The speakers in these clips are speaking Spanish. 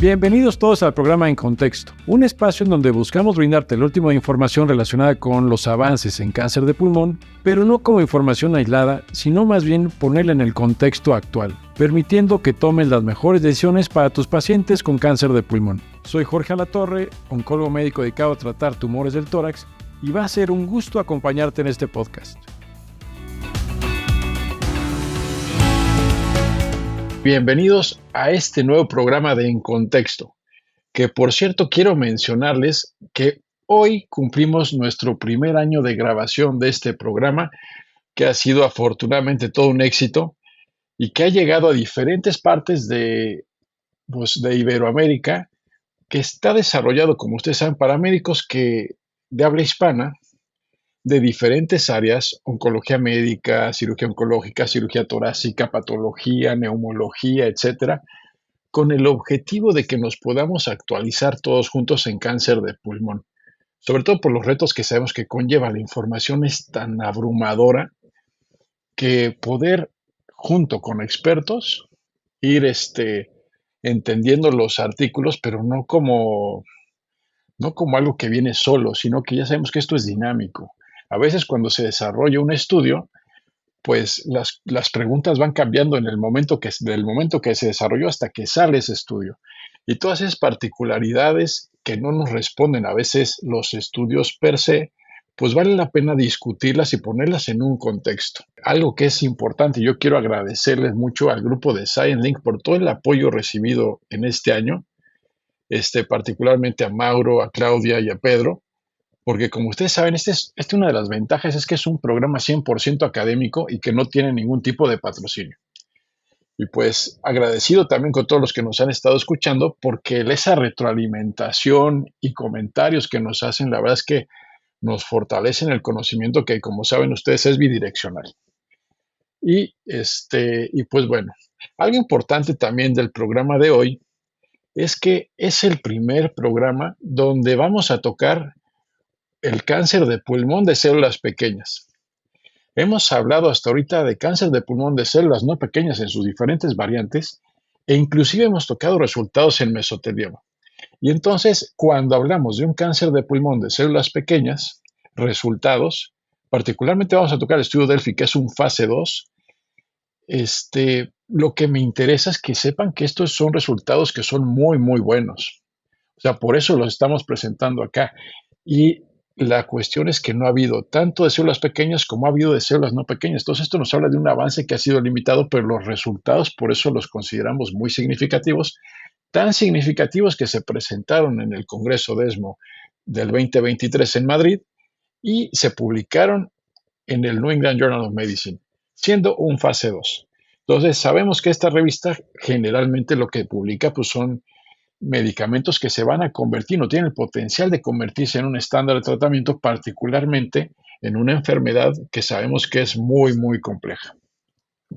Bienvenidos todos al programa En Contexto, un espacio en donde buscamos brindarte la última información relacionada con los avances en cáncer de pulmón, pero no como información aislada, sino más bien ponerla en el contexto actual, permitiendo que tomes las mejores decisiones para tus pacientes con cáncer de pulmón. Soy Jorge Alatorre, oncólogo médico dedicado a tratar tumores del tórax, y va a ser un gusto acompañarte en este podcast. Bienvenidos a este nuevo programa de En Contexto, que por cierto quiero mencionarles que hoy cumplimos nuestro primer año de grabación de este programa, que ha sido afortunadamente todo un éxito y que ha llegado a diferentes partes de Iberoamérica, que está desarrollado, como ustedes saben, para médicos de habla hispana, de diferentes áreas: oncología médica, cirugía oncológica, cirugía torácica, patología, neumología, etcétera, con el objetivo de que nos podamos actualizar todos juntos en cáncer de pulmón, sobre todo por los retos que sabemos que conlleva. La información es tan abrumadora que poder, junto con expertos, ir entendiendo los artículos, pero no como algo que viene solo, sino que ya sabemos que esto es dinámico. A veces cuando se desarrolla un estudio, pues las preguntas van cambiando del momento que se desarrolló hasta que sale ese estudio. Y todas esas particularidades que no nos responden a veces los estudios per se, pues vale la pena discutirlas y ponerlas en un contexto. Algo que es importante, yo quiero agradecerles mucho al grupo de ScienceLink por todo el apoyo recibido en este año, particularmente a Mauro, a Claudia y a Pedro, porque como ustedes saben, una de las ventajas es que es un programa 100% académico y que no tiene ningún tipo de patrocinio. Y pues agradecido también con todos los que nos han estado escuchando, porque esa retroalimentación y comentarios que nos hacen, la verdad es que nos fortalecen el conocimiento, que como saben ustedes es bidireccional. Y pues bueno, algo importante también del programa de hoy es que es el primer programa donde vamos a tocar el cáncer de pulmón de células pequeñas. Hemos hablado hasta ahorita de cáncer de pulmón de células no pequeñas en sus diferentes variantes, e inclusive hemos tocado resultados en mesotelioma. Y entonces, cuando hablamos de un cáncer de pulmón de células pequeñas, resultados, particularmente vamos a tocar el estudio Delphi, que es un fase 2. Lo que me interesa es que sepan que estos son resultados que son muy, muy buenos. O sea, por eso los estamos presentando acá. Y la cuestión es que no ha habido tanto de células pequeñas como ha habido de células no pequeñas. Entonces, esto nos habla de un avance que ha sido limitado, pero los resultados por eso los consideramos muy significativos, tan significativos que se presentaron en el Congreso de ESMO del 2023 en Madrid y se publicaron en el New England Journal of Medicine, siendo un fase 2. Entonces, sabemos que esta revista generalmente lo que publica pues son medicamentos que se van a convertir, no tienen el potencial de convertirse en un estándar de tratamiento, particularmente en una enfermedad que sabemos que es muy, muy compleja.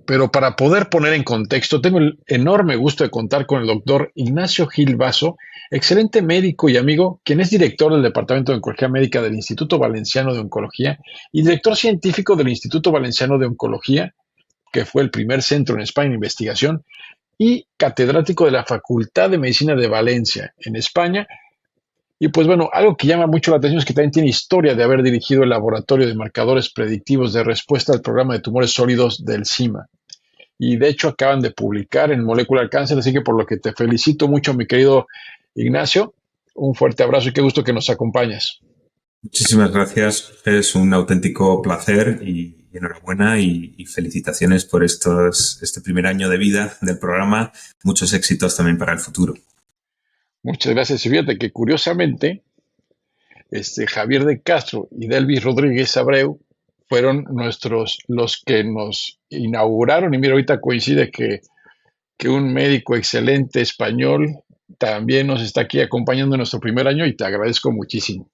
Pero para poder poner en contexto, tengo el enorme gusto de contar con el doctor Ignacio Gil Basso, excelente médico y amigo, quien es director del Departamento de Oncología Médica del Instituto Valenciano de Oncología y director científico del Instituto Valenciano de Oncología, que fue el primer centro en España de investigación, y catedrático de la Facultad de Medicina de Valencia, en España. Y pues bueno, algo que llama mucho la atención es que también tiene historia de haber dirigido el Laboratorio de Marcadores Predictivos de Respuesta al Programa de Tumores Sólidos del CIMA. Y de hecho acaban de publicar en Molecular Cancer, así que por lo que te felicito mucho, mi querido Ignacio. Un fuerte abrazo y qué gusto que nos acompañes. Muchísimas gracias. Es un auténtico placer y enhorabuena y felicitaciones por este primer año de vida del programa. Muchos éxitos también para el futuro. Muchas gracias. Y fíjate que curiosamente, Javier de Castro y Delvis Rodríguez Abreu fueron los que nos inauguraron. Y mira, ahorita coincide que un médico excelente español también nos está aquí acompañando en nuestro primer año y te agradezco muchísimo.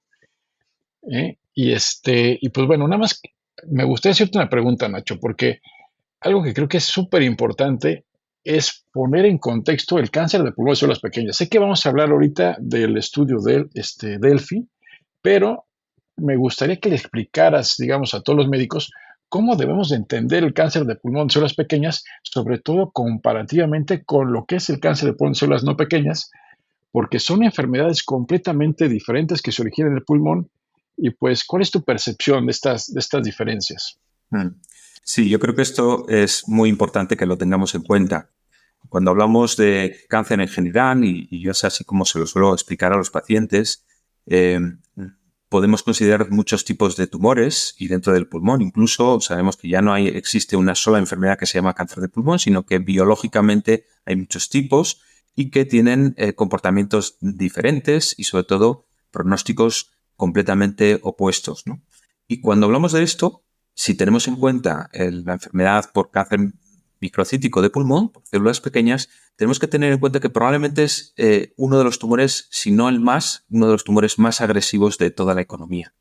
Y pues bueno, nada más me gustaría hacerte una pregunta, Nacho, porque algo que creo que es súper importante es poner en contexto el cáncer de pulmón de células pequeñas. Sé que vamos a hablar ahorita del estudio de Delphi, pero me gustaría que le explicaras, digamos, a todos los médicos cómo debemos de entender el cáncer de pulmón de células pequeñas, sobre todo comparativamente con lo que es el cáncer de pulmón de células no pequeñas, porque son enfermedades completamente diferentes que se originan en el pulmón. Y pues, ¿cuál es tu percepción de estas diferencias? Mm. Sí, yo creo que esto es muy importante que lo tengamos en cuenta. Cuando hablamos de cáncer en general, y yo es así como se lo suelo explicar a los pacientes, eh, podemos considerar muchos tipos de tumores y dentro del pulmón incluso sabemos que ya no existe una sola enfermedad que se llama cáncer de pulmón, sino que biológicamente hay muchos tipos y que tienen comportamientos diferentes y sobre todo pronósticos completamente opuestos, ¿no? Y cuando hablamos de esto, si tenemos en cuenta la enfermedad por cáncer microcítico de pulmón, por células pequeñas, tenemos que tener en cuenta que probablemente es uno de los tumores, si no el más, uno de los tumores más agresivos de toda la economía.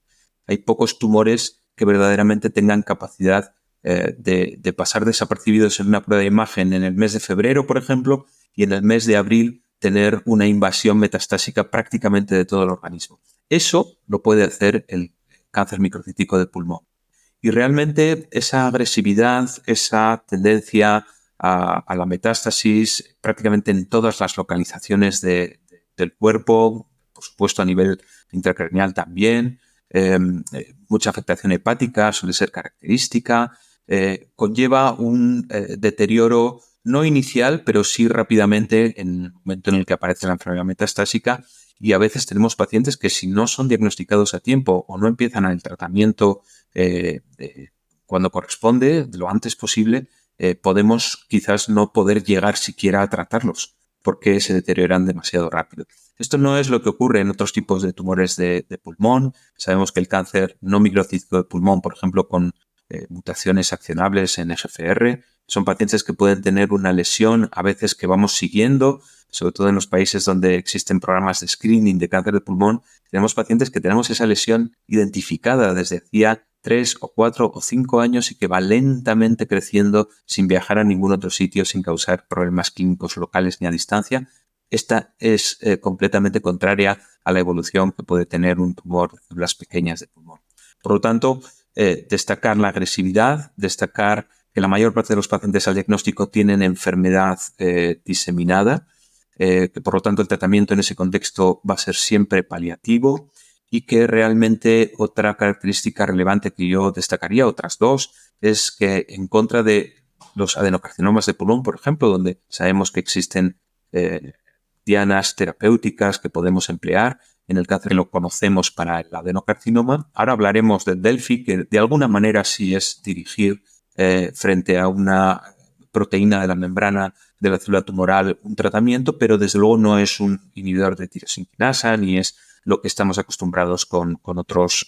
Hay pocos tumores que verdaderamente tengan capacidad de pasar desapercibidos en una prueba de imagen en el mes de febrero, por ejemplo, y en el mes de abril tener una invasión metastásica prácticamente de todo el organismo. Eso lo puede hacer el cáncer microcítico de pulmón. Y realmente esa agresividad, esa tendencia a la metástasis prácticamente en todas las localizaciones del cuerpo, por supuesto a nivel intracraneal también, mucha afectación hepática suele ser característica, conlleva un deterioro no inicial, pero sí rápidamente en el momento en el que aparece la enfermedad metastásica. Y a veces tenemos pacientes que si no son diagnosticados a tiempo o no empiezan el tratamiento cuando corresponde, lo antes posible, podemos quizás no poder llegar siquiera a tratarlos porque se deterioran demasiado rápido. Esto no es lo que ocurre en otros tipos de tumores de pulmón. Sabemos que el cáncer no microcítico de pulmón, por ejemplo, con mutaciones accionables en FGFR, son pacientes que pueden tener una lesión a veces que vamos siguiendo, sobre todo en los países donde existen programas de screening de cáncer de pulmón. Tenemos pacientes que tenemos esa lesión identificada desde hacía 3 o 4 o 5 años y que va lentamente creciendo sin viajar a ningún otro sitio, sin causar problemas clínicos locales ni a distancia. Esta es completamente contraria a la evolución que puede tener un tumor de células pequeñas de pulmón. Por lo tanto, destacar la agresividad, destacar que la mayor parte de los pacientes al diagnóstico tienen enfermedad diseminada, que por lo tanto el tratamiento en ese contexto va a ser siempre paliativo y que realmente otra característica relevante que yo destacaría, otras dos, es que en contra de los adenocarcinomas de pulmón, por ejemplo, donde sabemos que existen dianas terapéuticas que podemos emplear, en el cáncer lo conocemos para el adenocarcinoma. Ahora hablaremos del Delphi, que de alguna manera sí es dirigir frente a una proteína de la membrana de la célula tumoral un tratamiento, pero desde luego no es un inhibidor de tirosinquinasa ni es lo que estamos acostumbrados con otros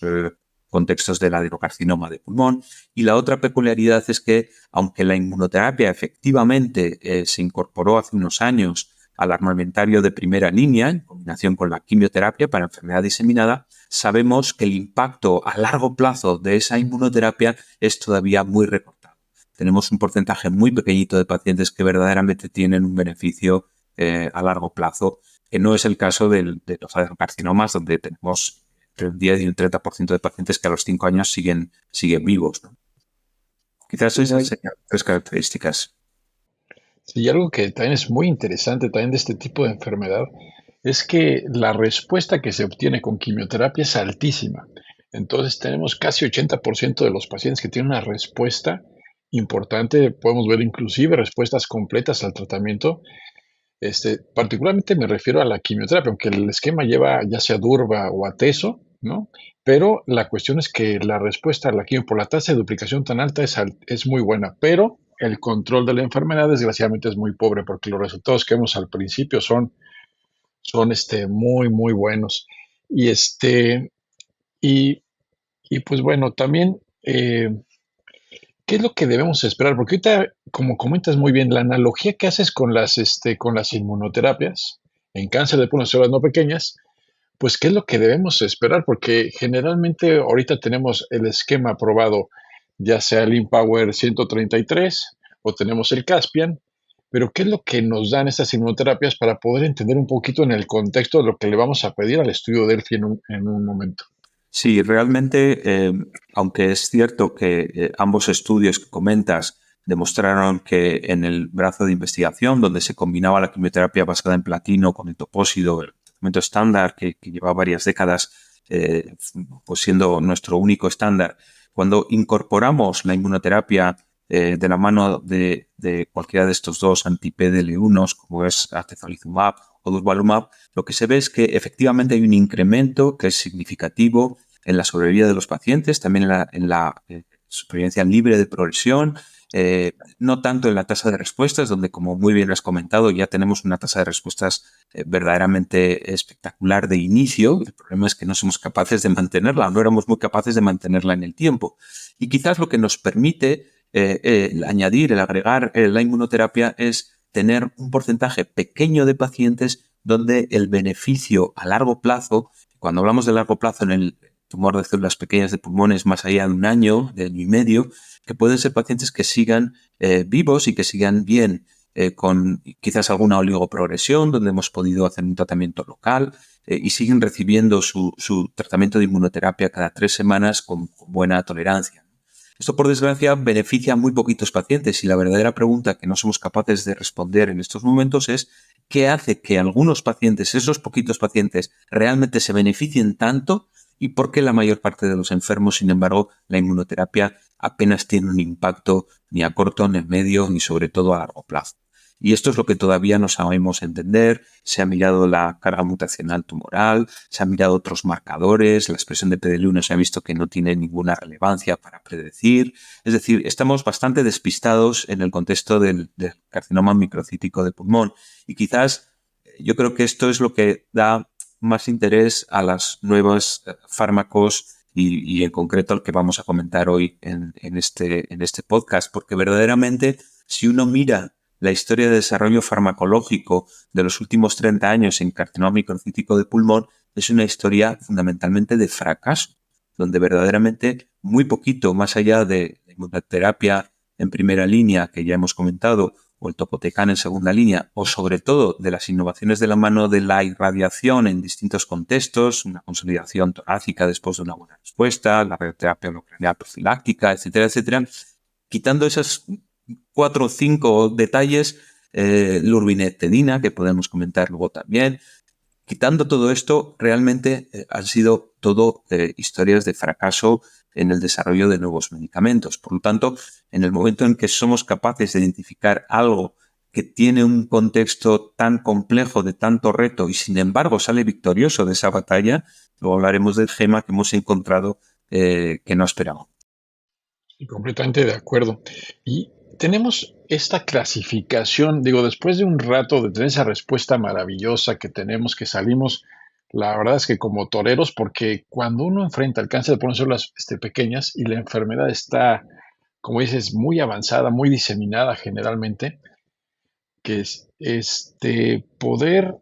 contextos del adenocarcinoma de pulmón. Y la otra peculiaridad es que, aunque la inmunoterapia efectivamente se incorporó hace unos años al armamentario de primera línea, en combinación con la quimioterapia para enfermedad diseminada, sabemos que el impacto a largo plazo de esa inmunoterapia es todavía muy recortado. Tenemos un porcentaje muy pequeñito de pacientes que verdaderamente tienen un beneficio a largo plazo, que no es el caso de los adenocarcinomas, donde tenemos entre un 10 y un 30% de pacientes que a los 5 años siguen vivos, ¿no? Quizás esas serían tres características. Sí, y algo que también es muy interesante también de este tipo de enfermedad es que la respuesta que se obtiene con quimioterapia es altísima. Entonces tenemos casi 80% de los pacientes que tienen una respuesta importante, podemos ver inclusive respuestas completas al tratamiento. Particularmente me refiero a la quimioterapia, aunque el esquema lleva ya sea Durva o Atezo, ¿no? Pero la cuestión es que la respuesta a la quimio por la tasa de duplicación tan alta es muy buena, pero el control de la enfermedad desgraciadamente es muy pobre porque los resultados que vemos al principio son muy, muy buenos. Y, y, y pues bueno, también, ¿qué es lo que debemos esperar? Porque ahorita, como comentas muy bien, la analogía que haces con las inmunoterapias en cáncer de pulmón, células no pequeñas, pues, ¿qué es lo que debemos esperar? Porque generalmente ahorita tenemos el esquema aprobado, ya sea el IMpower 133 o tenemos el Caspian, pero ¿qué es lo que nos dan estas inmunoterapias para poder entender un poquito en el contexto de lo que le vamos a pedir al estudio Delphi en un momento? Sí, realmente, aunque es cierto que ambos estudios que comentas demostraron que en el brazo de investigación, donde se combinaba la quimioterapia basada en platino con el topósido, el tratamiento estándar que lleva varias décadas pues siendo nuestro único estándar, cuando incorporamos la inmunoterapia de la mano de cualquiera de estos dos anti-PDL1, como es atezolizumab o durvalumab, lo que se ve es que efectivamente hay un incremento que es significativo en la sobrevida de los pacientes, también en la supervivencia libre de progresión, no tanto en la tasa de respuestas, donde, como muy bien has comentado, ya tenemos una tasa de respuestas verdaderamente espectacular de inicio. El problema es que no somos capaces de mantenerla, no éramos muy capaces de mantenerla en el tiempo. Y quizás lo que nos permite el agregar la inmunoterapia es tener un porcentaje pequeño de pacientes donde el beneficio a largo plazo, cuando hablamos de largo plazo en el tumor de células pequeñas de pulmones más allá de de año y medio, que pueden ser pacientes que sigan vivos y que sigan bien, con quizás alguna oligoprogresión, donde hemos podido hacer un tratamiento local y siguen recibiendo su tratamiento de inmunoterapia cada 3 semanas con buena tolerancia. Esto, por desgracia, beneficia a muy poquitos pacientes y la verdadera pregunta que no somos capaces de responder en estos momentos es ¿qué hace que algunos pacientes, esos poquitos pacientes, realmente se beneficien tanto y por qué la mayor parte de los enfermos, sin embargo, la inmunoterapia apenas tiene un impacto ni a corto, ni a medio, ni sobre todo a largo plazo? Y esto es lo que todavía no sabemos entender. Se ha mirado la carga mutacional tumoral, se han mirado otros marcadores, la expresión de PDL1 se ha visto que no tiene ninguna relevancia para predecir. Es decir, estamos bastante despistados en el contexto del carcinoma microcítico de pulmón. Y quizás yo creo que esto es lo que da más interés a los nuevos fármacos y en concreto al que vamos a comentar hoy en este podcast, porque verdaderamente si uno mira la historia de desarrollo farmacológico de los últimos 30 años en carcinoma microcítico de pulmón, es una historia fundamentalmente de fracaso, donde verdaderamente muy poquito, más allá de la inmunoterapia en primera línea, que ya hemos comentado, o el topotecan en segunda línea, o sobre todo de las innovaciones de la mano de la irradiación en distintos contextos, una consolidación torácica después de una buena respuesta, la radioterapia holocranial profiláctica, etcétera, etcétera, quitando esas 4 o 5 detalles, lurbinectedina, que podemos comentar luego también. Quitando todo esto, realmente han sido todo historias de fracaso en el desarrollo de nuevos medicamentos. Por lo tanto, en el momento en que somos capaces de identificar algo que tiene un contexto tan complejo, de tanto reto, y sin embargo sale victorioso de esa batalla, luego hablaremos del gema que hemos encontrado que no esperábamos. Y completamente de acuerdo. Y tenemos esta clasificación, digo, después de un rato de tener esa respuesta maravillosa que tenemos, que salimos, la verdad es que como toreros, porque cuando uno enfrenta el cáncer de pulmón en células pequeñas y la enfermedad está, como dices, muy avanzada, muy diseminada generalmente, que es poder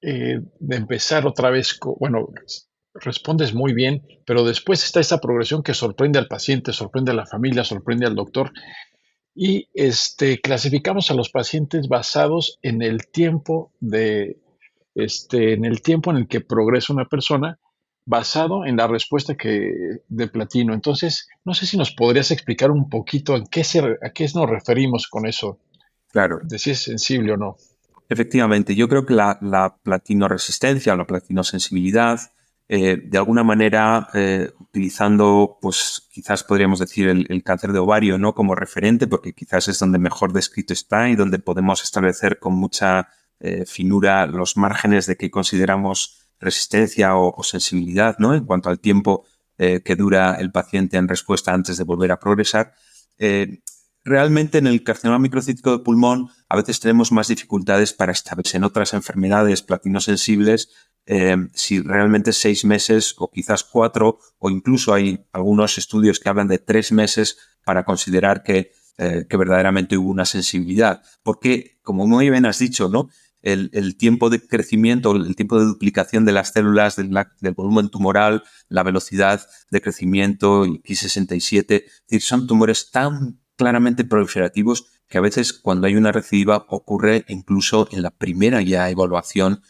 de empezar otra vez, bueno, respondes muy bien, pero después está esa progresión que sorprende al paciente, sorprende a la familia, sorprende al doctor. Y clasificamos a los pacientes basados en el tiempo en el tiempo en el que progresa una persona, basado en la respuesta de platino. Entonces, no sé si nos podrías explicar un poquito a qué nos referimos con eso, Claro. de si es sensible o no. Efectivamente, yo creo que la platinoresistencia o la platinosensibilidad, de alguna manera, utilizando, pues quizás podríamos decir el cáncer de ovario, ¿no?, como referente, porque quizás es donde mejor descrito está y donde podemos establecer con mucha finura los márgenes de que consideramos resistencia o sensibilidad, ¿no?, en cuanto al tiempo que dura el paciente en respuesta antes de volver a progresar. Realmente en el carcinoma microcítico de pulmón a veces tenemos más dificultades para establecer en otras enfermedades platinosensibles si realmente 6 meses o quizás 4, o incluso hay algunos estudios que hablan de 3 meses para considerar que verdaderamente hubo una sensibilidad. Porque, como muy bien has dicho, ¿no?, el tiempo de crecimiento, el tiempo de duplicación de las células del volumen tumoral, la velocidad de crecimiento, el Ki67, es decir, son tumores tan claramente proliferativos que a veces cuando hay una recidiva ocurre incluso en la primera ya evaluación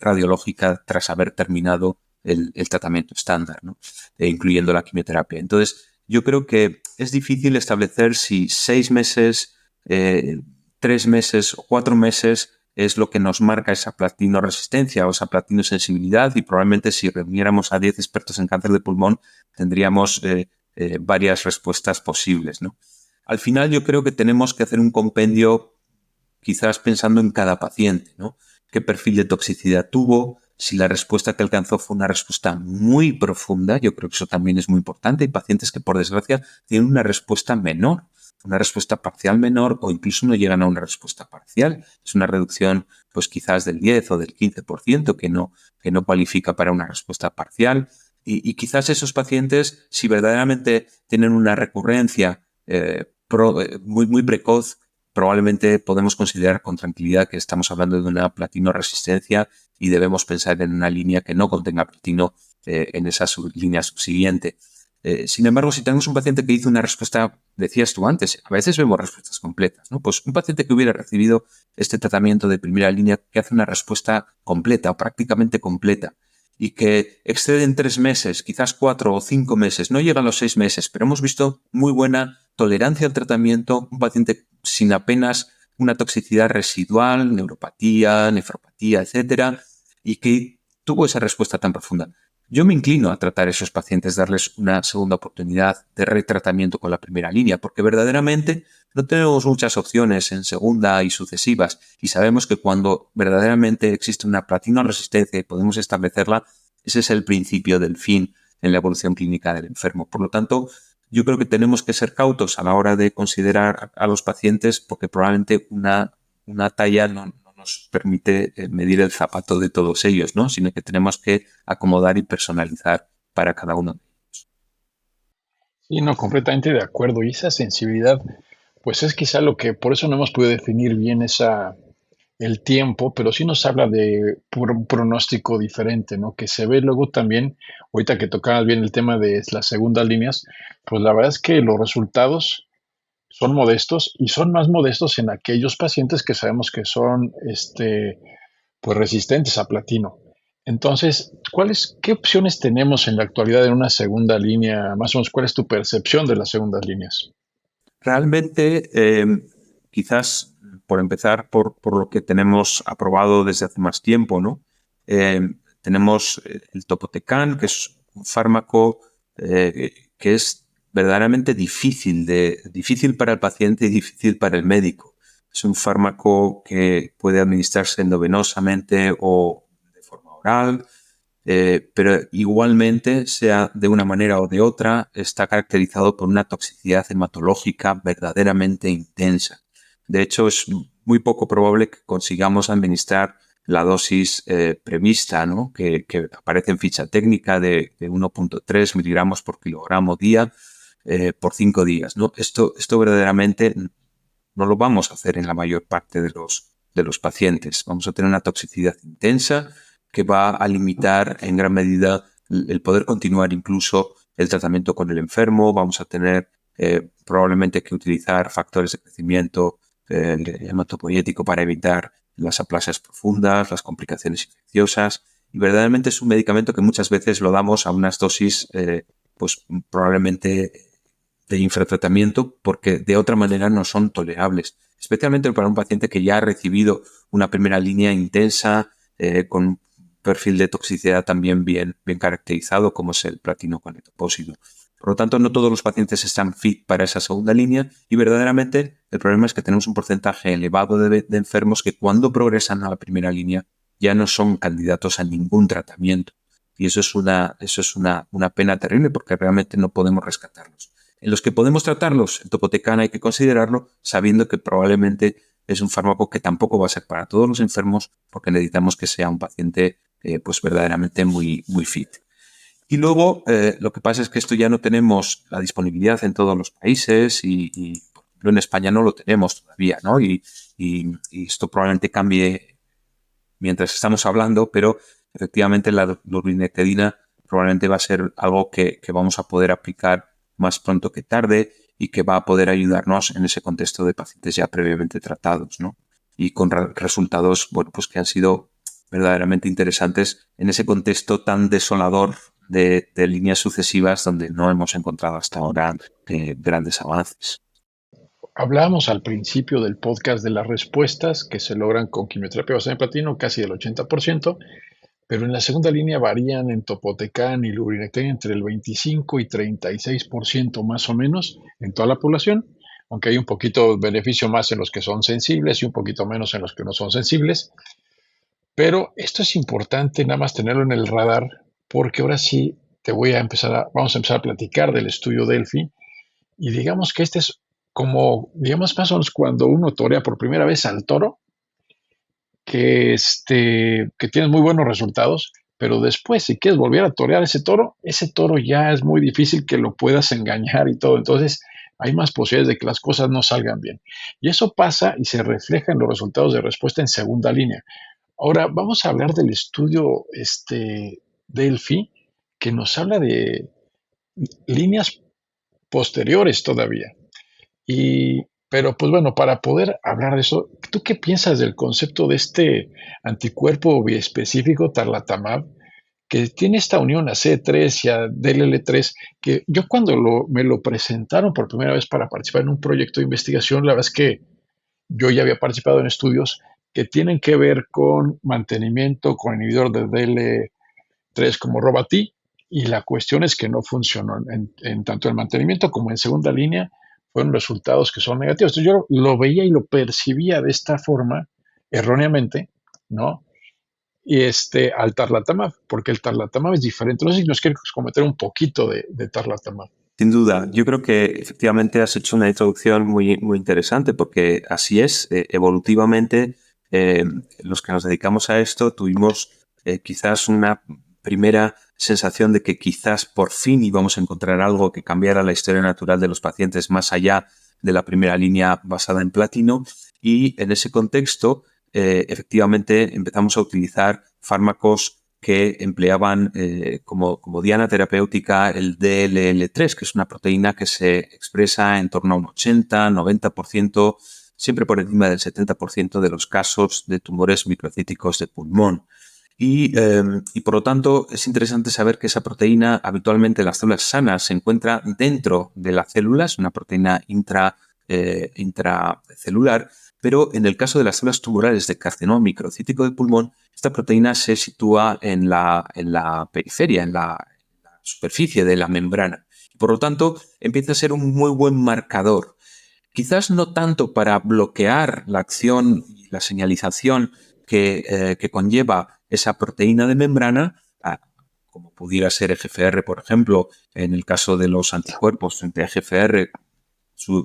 radiológica tras haber terminado el tratamiento estándar, ¿no?, incluyendo la quimioterapia. Entonces, yo creo que es difícil establecer si 6 meses, 3 meses o 4 meses es lo que nos marca esa platino resistencia o esa platino sensibilidad, y probablemente si reuniéramos a 10 expertos en cáncer de pulmón tendríamos varias respuestas posibles, ¿no? Al final yo creo que tenemos que hacer un compendio quizás pensando en cada paciente, ¿no? ¿Qué perfil de toxicidad tuvo? Si la respuesta que alcanzó fue una respuesta muy profunda, yo creo que eso también es muy importante. Hay pacientes que, por desgracia, tienen una respuesta menor, una respuesta parcial menor, o incluso no llegan a una respuesta parcial. Es una reducción, pues quizás del 10 o del 15% que no cualifica para una respuesta parcial. Y quizás esos pacientes, si verdaderamente tienen una recurrencia muy precoz, probablemente podemos considerar con tranquilidad que estamos hablando de una platino resistencia y debemos pensar en una línea que no contenga platino en esa línea subsiguiente. Sin embargo, si tenemos un paciente que hizo una respuesta, decías tú antes, a veces vemos respuestas completas, ¿no? Pues un paciente que hubiera recibido este tratamiento de primera línea, que hace una respuesta completa o prácticamente completa y que excede en 3 meses, quizás 4 o 5 meses, no llega a los 6 meses, pero hemos visto muy buena tolerancia al tratamiento, un paciente sin apenas una toxicidad residual, neuropatía, nefropatía, etcétera, y que tuvo esa respuesta tan profunda. Yo me inclino a tratar a esos pacientes, darles una segunda oportunidad de retratamiento con la primera línea, porque verdaderamente no tenemos muchas opciones en segunda y sucesivas, y sabemos que cuando verdaderamente existe una platino resistencia y podemos establecerla, ese es el principio del fin en la evolución clínica del enfermo. Por lo tanto, yo creo que tenemos que ser cautos a la hora de considerar a los pacientes, porque probablemente una talla no nos permite medir el zapato de todos ellos, ¿no? Sino que tenemos que acomodar y personalizar para cada uno de ellos. Sí, no, completamente de acuerdo. Y esa sensibilidad, pues es quizá lo que, por eso no hemos podido definir bien el tiempo, pero sí nos habla de un pronóstico diferente, ¿no? Que se ve luego también, ahorita que tocabas bien el tema de las segundas líneas, pues la verdad es que los resultados son modestos y son más modestos en aquellos pacientes que sabemos que son, pues resistentes a platino. Entonces, qué opciones tenemos en la actualidad en una segunda línea? Más o menos, ¿cuál es tu percepción de las segundas líneas? Realmente, quizás por empezar por lo que tenemos aprobado desde hace más tiempo, ¿no? Eh, tenemos el topotecan, que es un fármaco que es verdaderamente difícil para el paciente y difícil para el médico. Es un fármaco que puede administrarse endovenosamente o de forma oral, pero igualmente, sea de una manera o de otra, está caracterizado por una toxicidad hematológica verdaderamente intensa. De hecho, es muy poco probable que consigamos administrar la dosis prevista, ¿no? que aparece en ficha técnica de 1,3 miligramos por kilogramo día por 5 días, ¿no? Esto verdaderamente no lo vamos a hacer en la mayor parte de los pacientes. Vamos a tener una toxicidad intensa que va a limitar en gran medida el poder continuar incluso el tratamiento con el enfermo. Vamos a tener probablemente que utilizar factores de crecimiento hematopoyético para evitar las aplasias profundas, las complicaciones infecciosas. Y verdaderamente es un medicamento que muchas veces lo damos a unas dosis pues probablemente de infratratamiento porque de otra manera no son tolerables, especialmente para un paciente que ya ha recibido una primera línea intensa con un perfil de toxicidad también bien caracterizado, como es el platino con etopósido. Por lo tanto, no todos los pacientes están fit para esa segunda línea y verdaderamente el problema es que tenemos un porcentaje elevado de enfermos que cuando progresan a la primera línea ya no son candidatos a ningún tratamiento. Y eso es una pena terrible porque realmente no podemos rescatarlos. En los que podemos tratarlos, el topotecan hay que considerarlo sabiendo que probablemente es un fármaco que tampoco va a ser para todos los enfermos porque necesitamos que sea un paciente pues verdaderamente muy fit. Y luego lo que pasa es que esto ya no tenemos la disponibilidad en todos los países y por ejemplo, en España no lo tenemos todavía, ¿no? Y esto probablemente cambie mientras estamos hablando, pero efectivamente la lurbinectedina probablemente va a ser algo que vamos a poder aplicar más pronto que tarde y que va a poder ayudarnos en ese contexto de pacientes ya previamente tratados, ¿no? Y con resultados, bueno, pues que han sido verdaderamente interesantes en ese contexto tan desolador de líneas sucesivas donde no hemos encontrado hasta ahora grandes avances. Hablábamos al principio del podcast de las respuestas que se logran con quimioterapia basada en platino, casi del 80%, pero en la segunda línea varían en topotecan y lurbinectenia entre el 25 y 36% más o menos en toda la población, aunque hay un poquito de beneficio más en los que son sensibles y un poquito menos en los que no son sensibles. Pero esto es importante nada más tenerlo en el radar, porque ahora sí vamos a empezar a platicar del estudio Delphi, y digamos que este es como, digamos, más o menos cuando uno torea por primera vez al toro, que tienes muy buenos resultados, pero después, si quieres volver a torear ese toro ya es muy difícil que lo puedas engañar y todo. Entonces, hay más posibilidades de que las cosas no salgan bien. Y eso pasa y se refleja en los resultados de respuesta en segunda línea. Ahora, vamos a hablar del estudio Delphi, que nos habla de líneas posteriores todavía. Pero pues bueno, para poder hablar de eso, ¿tú qué piensas del concepto de este anticuerpo biespecífico tarlatamab que tiene esta unión a C3 y a DLL3? Que yo cuando me lo presentaron por primera vez para participar en un proyecto de investigación, la verdad es que yo ya había participado en estudios que tienen que ver con mantenimiento, con inhibidor de DL3 como Robatí, y la cuestión es que no funcionó en tanto el mantenimiento como en segunda línea, fueron resultados que son negativos. Entonces yo lo veía y lo percibía de esta forma, erróneamente, ¿no? Y al tarlatamab, porque el tarlatamab es diferente. No sé si nos quieres comentar un poquito de tarlatamab. Sin duda, yo creo que efectivamente has hecho una introducción muy, muy interesante, porque así es, evolutivamente, los que nos dedicamos a esto tuvimos quizás una primera sensación de que quizás por fin íbamos a encontrar algo que cambiara la historia natural de los pacientes más allá de la primera línea basada en platino, y en ese contexto efectivamente empezamos a utilizar fármacos que empleaban como diana terapéutica el DLL3, que es una proteína que se expresa en torno a un 80-90%, siempre por encima del 70% de los casos de tumores microcíticos de pulmón. Y por lo tanto es interesante saber que esa proteína habitualmente en las células sanas se encuentra dentro de las células, una proteína intracelular, pero en el caso de las células tumorales de carcinoma microcítico de pulmón, esta proteína se sitúa en la periferia, en la superficie de la membrana. Por lo tanto, empieza a ser un muy buen marcador. Quizás no tanto para bloquear la acción y la señalización que conlleva esa proteína de membrana, como pudiera ser EGFR, por ejemplo, en el caso de los anticuerpos frente a EGFR,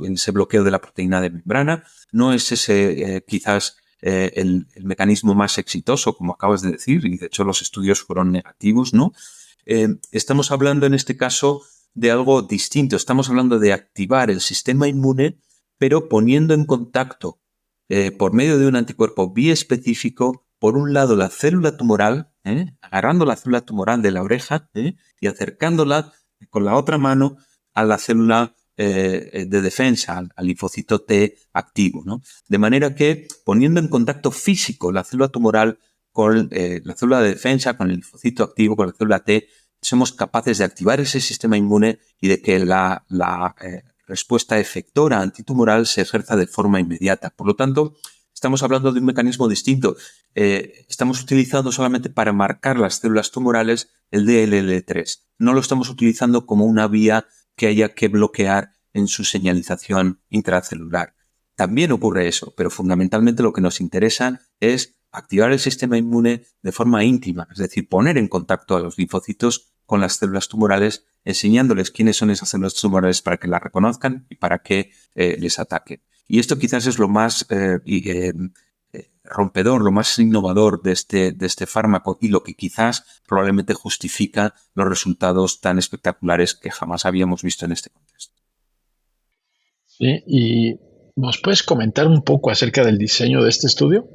ese bloqueo de la proteína de membrana. No es ese quizás el mecanismo más exitoso, como acabas de decir, y de hecho los estudios fueron negativos, ¿no? Estamos hablando en este caso de algo distinto. Estamos hablando de activar el sistema inmune, pero poniendo en contacto por medio de un anticuerpo biespecífico, por un lado la célula tumoral, agarrando la célula tumoral de la oreja y acercándola con la otra mano a la célula de defensa, al linfocito T activo, ¿no? De manera que poniendo en contacto físico la célula tumoral con la célula de defensa, con el linfocito activo, con la célula T, somos capaces de activar ese sistema inmune y de que la respuesta efectora antitumoral se ejerza de forma inmediata. Por lo tanto, estamos hablando de un mecanismo distinto. Estamos utilizando solamente para marcar las células tumorales el DLL3. No lo estamos utilizando como una vía que haya que bloquear en su señalización intracelular. También ocurre eso, pero fundamentalmente lo que nos interesa es activar el sistema inmune de forma íntima, es decir, poner en contacto a los linfocitos con las células tumorales, enseñándoles quiénes son esas células tumorales para que las reconozcan y para que les ataquen. Y esto quizás es lo más rompedor, lo más innovador de este fármaco, y lo que quizás probablemente justifica los resultados tan espectaculares que jamás habíamos visto en este contexto. Sí, ¿y nos puedes comentar un poco acerca del diseño de este estudio?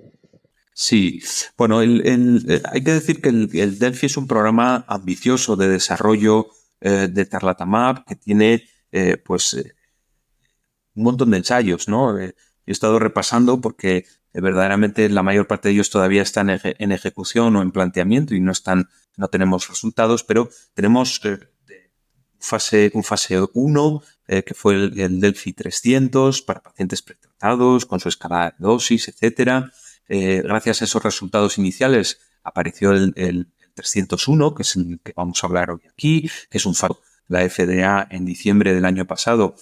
Sí, bueno, hay que decir que el Delphi es un programa ambicioso de desarrollo de tarlatamab que tiene un montón de ensayos, ¿no? He estado repasando porque verdaderamente la mayor parte de ellos todavía están en ejecución o en planteamiento y no están no tenemos resultados, pero tenemos un fase 1, que fue el Delphi 300 para pacientes pretratados, con su escala de dosis, etcétera. Gracias a esos resultados iniciales apareció el 301, que es el que vamos a hablar hoy aquí, que es un fase. La FDA en diciembre del año pasado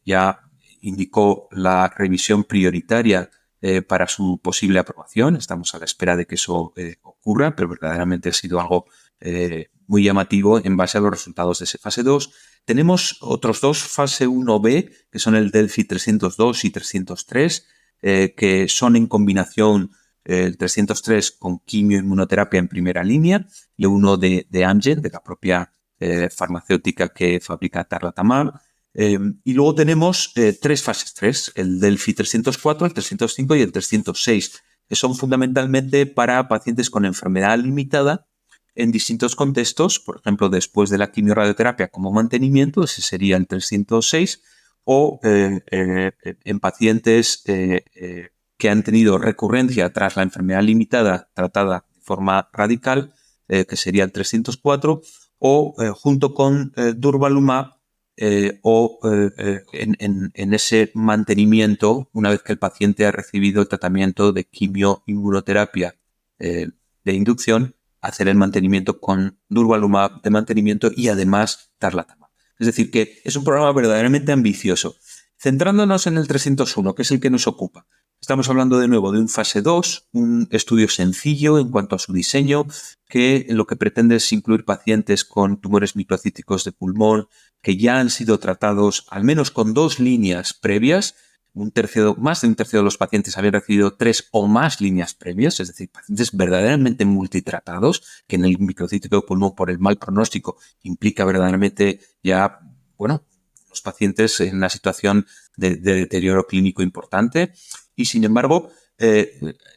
ya indicó la revisión prioritaria para su posible aprobación. Estamos a la espera de que eso ocurra, pero verdaderamente ha sido algo muy llamativo en base a los resultados de ese fase 2. Tenemos otros dos fase 1B, que son el Delphi 302 y 303, que son en combinación el 303 con quimioinmunoterapia en primera línea y uno de Amgen, de la propia farmacéutica que fabrica tarlatamab. Y luego tenemos tres fases 3, el Delphi 304, el 305 y el 306, que son fundamentalmente para pacientes con enfermedad limitada en distintos contextos, por ejemplo, después de la quimioradioterapia como mantenimiento, ese sería el 306, o en pacientes que han tenido recurrencia tras la enfermedad limitada tratada de forma radical, que sería el 304, o junto con durvalumab, en ese mantenimiento, una vez que el paciente ha recibido el tratamiento de quimioinmunoterapia de inducción, hacer el mantenimiento con durvalumab de mantenimiento y además tarlatamab. Es decir, que es un programa verdaderamente ambicioso. Centrándonos en el 301, que es el que nos ocupa, estamos hablando de nuevo de un fase 2, un estudio sencillo en cuanto a su diseño, que lo que pretende es incluir pacientes con tumores microcíticos de pulmón que ya han sido tratados al menos con 2 líneas previas. Más de un tercio de los pacientes habían recibido 3 o más líneas previas, es decir, pacientes verdaderamente multitratados, que en el microcítico de pulmón por el mal pronóstico implica verdaderamente ya, los pacientes en una situación de deterioro clínico importante. Y sin embargo,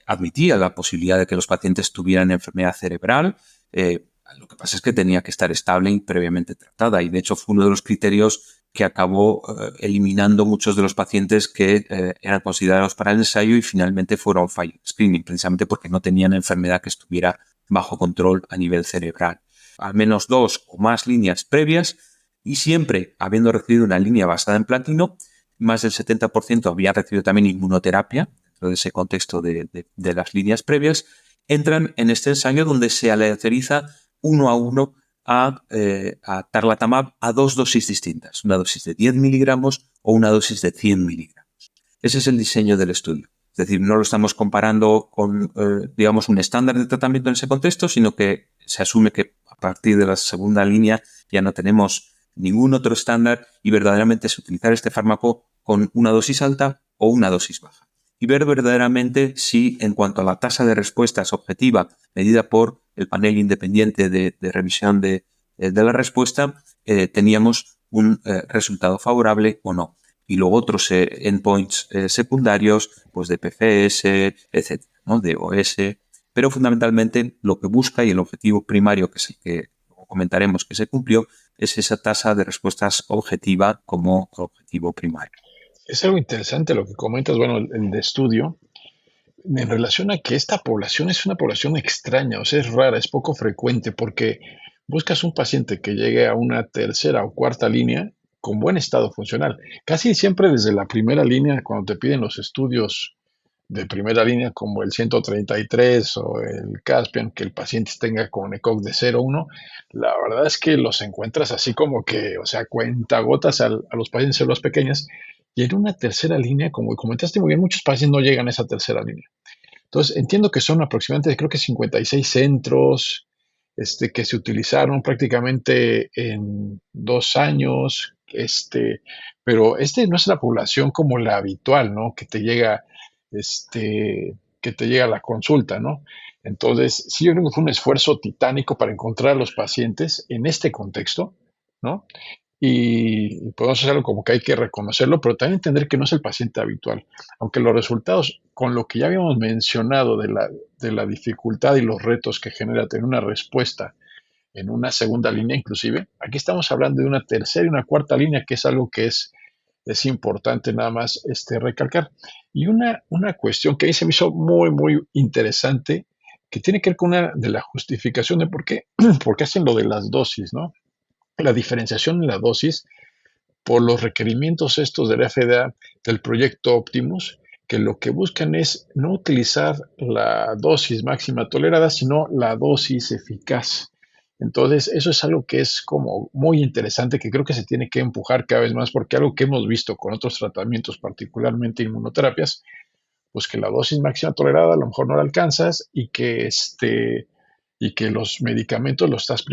admitía la posibilidad de que los pacientes tuvieran enfermedad cerebral. Lo que pasa es que tenía que estar estable y previamente tratada, y de hecho fue uno de los criterios que acabó eliminando muchos de los pacientes que eran considerados para el ensayo y finalmente fueron fail screening, precisamente porque no tenían enfermedad que estuviera bajo control a nivel cerebral. Al menos 2 o más líneas previas, y siempre habiendo recibido una línea basada en platino, más del 70% había recibido también inmunoterapia dentro de ese contexto de las líneas previas. Entran en este ensayo donde se aleatoriza 1 a 1 a tarlatamab a 2 dosis distintas, una dosis de 10 miligramos o una dosis de 100 miligramos. Ese es el diseño del estudio. Es decir, no lo estamos comparando con, un estándar de tratamiento en ese contexto, sino que se asume que a partir de la segunda línea ya no tenemos ningún otro estándar y verdaderamente es utilizar este fármaco con una dosis alta o una dosis baja. Y ver verdaderamente si, en cuanto a la tasa de respuestas objetiva medida por el panel independiente de revisión de la respuesta, teníamos un resultado favorable o no. Y luego otros endpoints secundarios, pues de PFS, etcétera, ¿no? De OS. Pero fundamentalmente lo que busca y el objetivo primario, que es el que comentaremos que se cumplió, es esa tasa de respuestas objetiva como objetivo primario. Es algo interesante lo que comentas, el de estudio, en relación a que esta población es una población extraña, o sea, es rara, es poco frecuente, porque buscas un paciente que llegue a una tercera o cuarta línea con buen estado funcional. Casi siempre desde la primera línea, cuando te piden los estudios de primera línea, como el 133 o el Caspian, que el paciente tenga con ECOG de 0,1, la verdad es que los encuentras así como que, o sea, cuentagotas a los pacientes de células pequeñas. Y en una tercera línea, como comentaste muy bien, muchos pacientes no llegan a esa tercera línea. Entonces, entiendo que son aproximadamente, creo que 56 centros que se utilizaron prácticamente en 2 años, pero no es la población como la habitual, ¿no? Que te llega a la consulta, ¿no? Entonces, sí, yo creo que fue un esfuerzo titánico para encontrar a los pacientes en este contexto, ¿no? Y podemos hacerlo como que hay que reconocerlo, pero también entender que no es el paciente habitual. Aunque los resultados, con lo que ya habíamos mencionado de la dificultad y los retos que genera tener una respuesta en una segunda línea inclusive, aquí estamos hablando de una tercera y una cuarta línea, que es algo que es importante nada más recalcar. Y una cuestión que ahí se me hizo muy, muy interesante que tiene que ver con una de la justificación de por qué hacen lo de las dosis, ¿no? La diferenciación en la dosis por los requerimientos estos de la FDA del proyecto Optimus, que lo que buscan es no utilizar la dosis máxima tolerada, sino la dosis eficaz. Entonces, eso es algo que es como muy interesante, que creo que se tiene que empujar cada vez más, porque algo que hemos visto con otros tratamientos, particularmente inmunoterapias, pues que la dosis máxima tolerada a lo mejor no la alcanzas y que los medicamentos los estás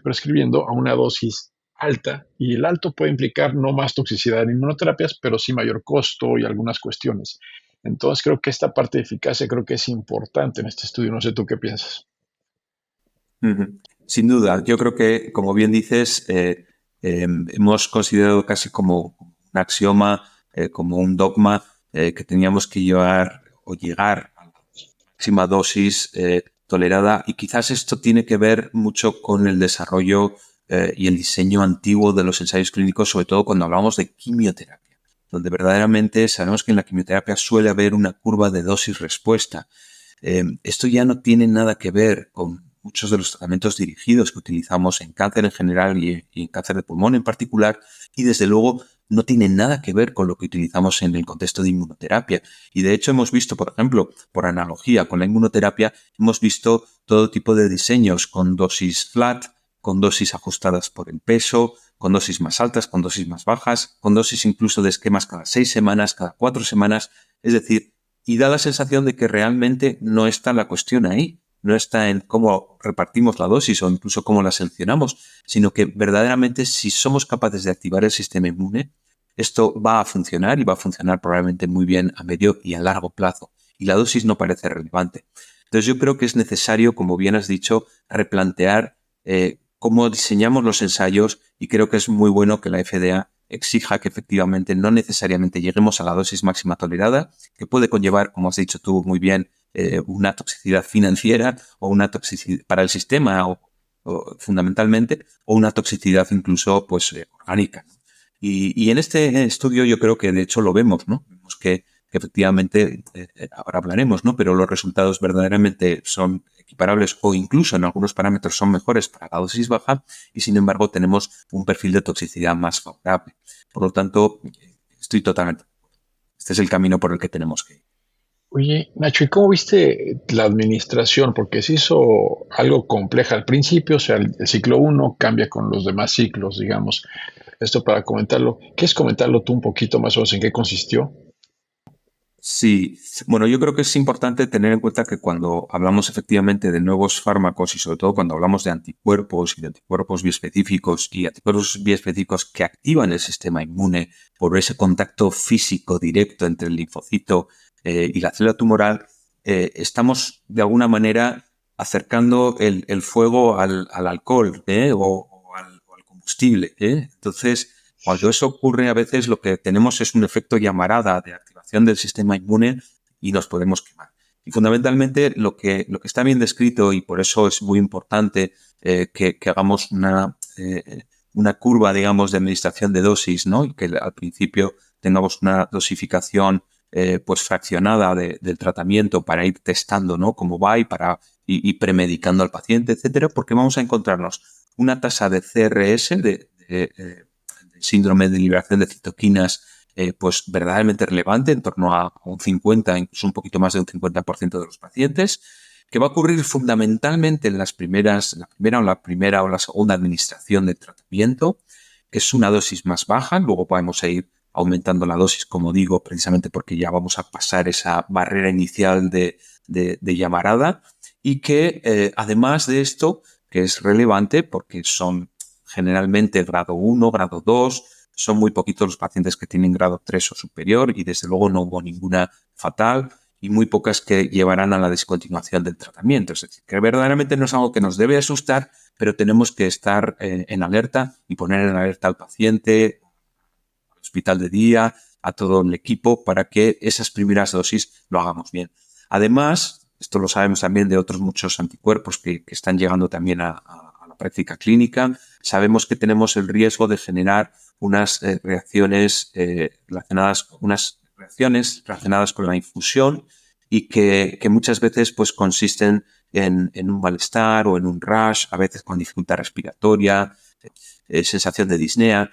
prescribiendo a una dosis alta y el alto puede implicar no más toxicidad en inmunoterapias, pero sí mayor costo y algunas cuestiones. Entonces creo que esta parte de eficacia creo que es importante en este estudio. No sé tú qué piensas. Ujú. Sin duda, yo creo que, como bien dices, hemos considerado casi como un axioma, como un dogma, que teníamos que llevar o llegar a la máxima dosis tolerada, y quizás esto tiene que ver mucho con el desarrollo y el diseño antiguo de los ensayos clínicos, sobre todo cuando hablamos de quimioterapia, donde verdaderamente sabemos que en la quimioterapia suele haber una curva de dosis-respuesta. Esto ya no tiene nada que ver con muchos de los tratamientos dirigidos que utilizamos en cáncer en general y en cáncer de pulmón en particular, y desde luego no tiene nada que ver con lo que utilizamos en el contexto de inmunoterapia. Y de hecho hemos visto, por ejemplo, por analogía con la inmunoterapia, hemos visto todo tipo de diseños con dosis flat, con dosis ajustadas por el peso, con dosis más altas, con dosis más bajas, con dosis incluso de esquemas cada 6 semanas, cada 4 semanas. Es decir, y da la sensación de que realmente no está la cuestión ahí, no está en cómo repartimos la dosis o incluso cómo la seleccionamos, sino que verdaderamente si somos capaces de activar el sistema inmune, esto va a funcionar y va a funcionar probablemente muy bien a medio y a largo plazo. Y la dosis no parece relevante. Entonces yo creo que es necesario, como bien has dicho, replantear cómo diseñamos los ensayos, y creo que es muy bueno que la FDA exija que efectivamente no necesariamente lleguemos a la dosis máxima tolerada, que puede conllevar, como has dicho tú muy bien, una toxicidad financiera o una toxicidad para el sistema o fundamentalmente, o una toxicidad incluso pues orgánica, ¿no? Y en este estudio yo creo que de hecho lo vemos, ¿no? Vemos que efectivamente, ahora hablaremos, ¿no? Pero los resultados verdaderamente son equiparables o incluso en algunos parámetros son mejores para la dosis baja, y sin embargo tenemos un perfil de toxicidad más favorable. Por lo tanto, estoy totalmente. Este es el camino por el que tenemos que ir. Oye, Nacho, ¿y cómo viste la administración? Porque se hizo algo compleja al principio, o sea, el ciclo uno cambia con los demás ciclos, digamos. Esto para comentarlo. ¿Quieres comentarlo tú un poquito más o menos en qué consistió? Sí, bueno, yo creo que es importante tener en cuenta que cuando hablamos efectivamente de nuevos fármacos y sobre todo cuando hablamos de anticuerpos y de anticuerpos biespecíficos y anticuerpos biespecíficos que activan el sistema inmune por ese contacto físico directo entre el linfocito y la célula tumoral, estamos de alguna manera acercando el fuego al alcohol o al combustible. Entonces, cuando eso ocurre, a veces lo que tenemos es un efecto llamarada de activación del sistema inmune y nos podemos quemar. Y fundamentalmente lo que está bien descrito, y por eso es muy importante que hagamos una curva, digamos, de administración de dosis, ¿no? Y que al principio tengamos una dosificación pues fraccionada del tratamiento para ir testando, ¿no? Cómo va y premedicando al paciente, etcétera, porque vamos a encontrarnos una tasa de CRS, síndrome de liberación de citoquinas, pues verdaderamente relevante, en torno a un 50, incluso un poquito más de un 50% de los pacientes, que va a ocurrir fundamentalmente en la primera o la segunda administración de tratamiento, que es una dosis más baja. Luego podemos ir aumentando la dosis, como digo, precisamente porque ya vamos a pasar esa barrera inicial de llamarada, y que además de esto, que es relevante porque son generalmente grado 1, grado 2, son muy poquitos los pacientes que tienen grado 3 o superior, y desde luego no hubo ninguna fatal y muy pocas que llevarán a la descontinuación del tratamiento. Es decir, que verdaderamente no es algo que nos debe asustar, pero tenemos que estar en alerta y poner en alerta al paciente, al hospital de día, a todo el equipo, para que esas primeras dosis lo hagamos bien. Además, esto lo sabemos también de otros muchos anticuerpos que están llegando también a la práctica clínica. Sabemos que tenemos el riesgo de generar unas reacciones relacionadas con la infusión, y que muchas veces pues consisten en un malestar o en un rash, a veces con dificultad respiratoria, sensación de disnea,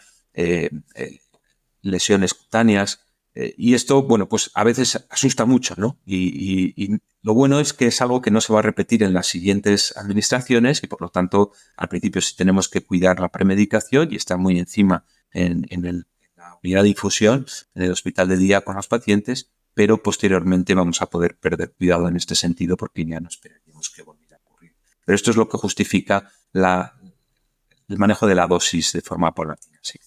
lesiones cutáneas. Y esto, bueno, pues a veces asusta mucho, ¿no? Y lo bueno es que es algo que no se va a repetir en las siguientes administraciones y, por lo tanto, al principio sí tenemos que cuidar la premedicación y estar muy encima en la unidad de infusión, en el hospital de día con los pacientes, pero posteriormente vamos a poder perder cuidado en este sentido porque ya no esperaríamos que volviera a ocurrir. Pero esto es lo que justifica el manejo de la dosis de forma paulatina, sí.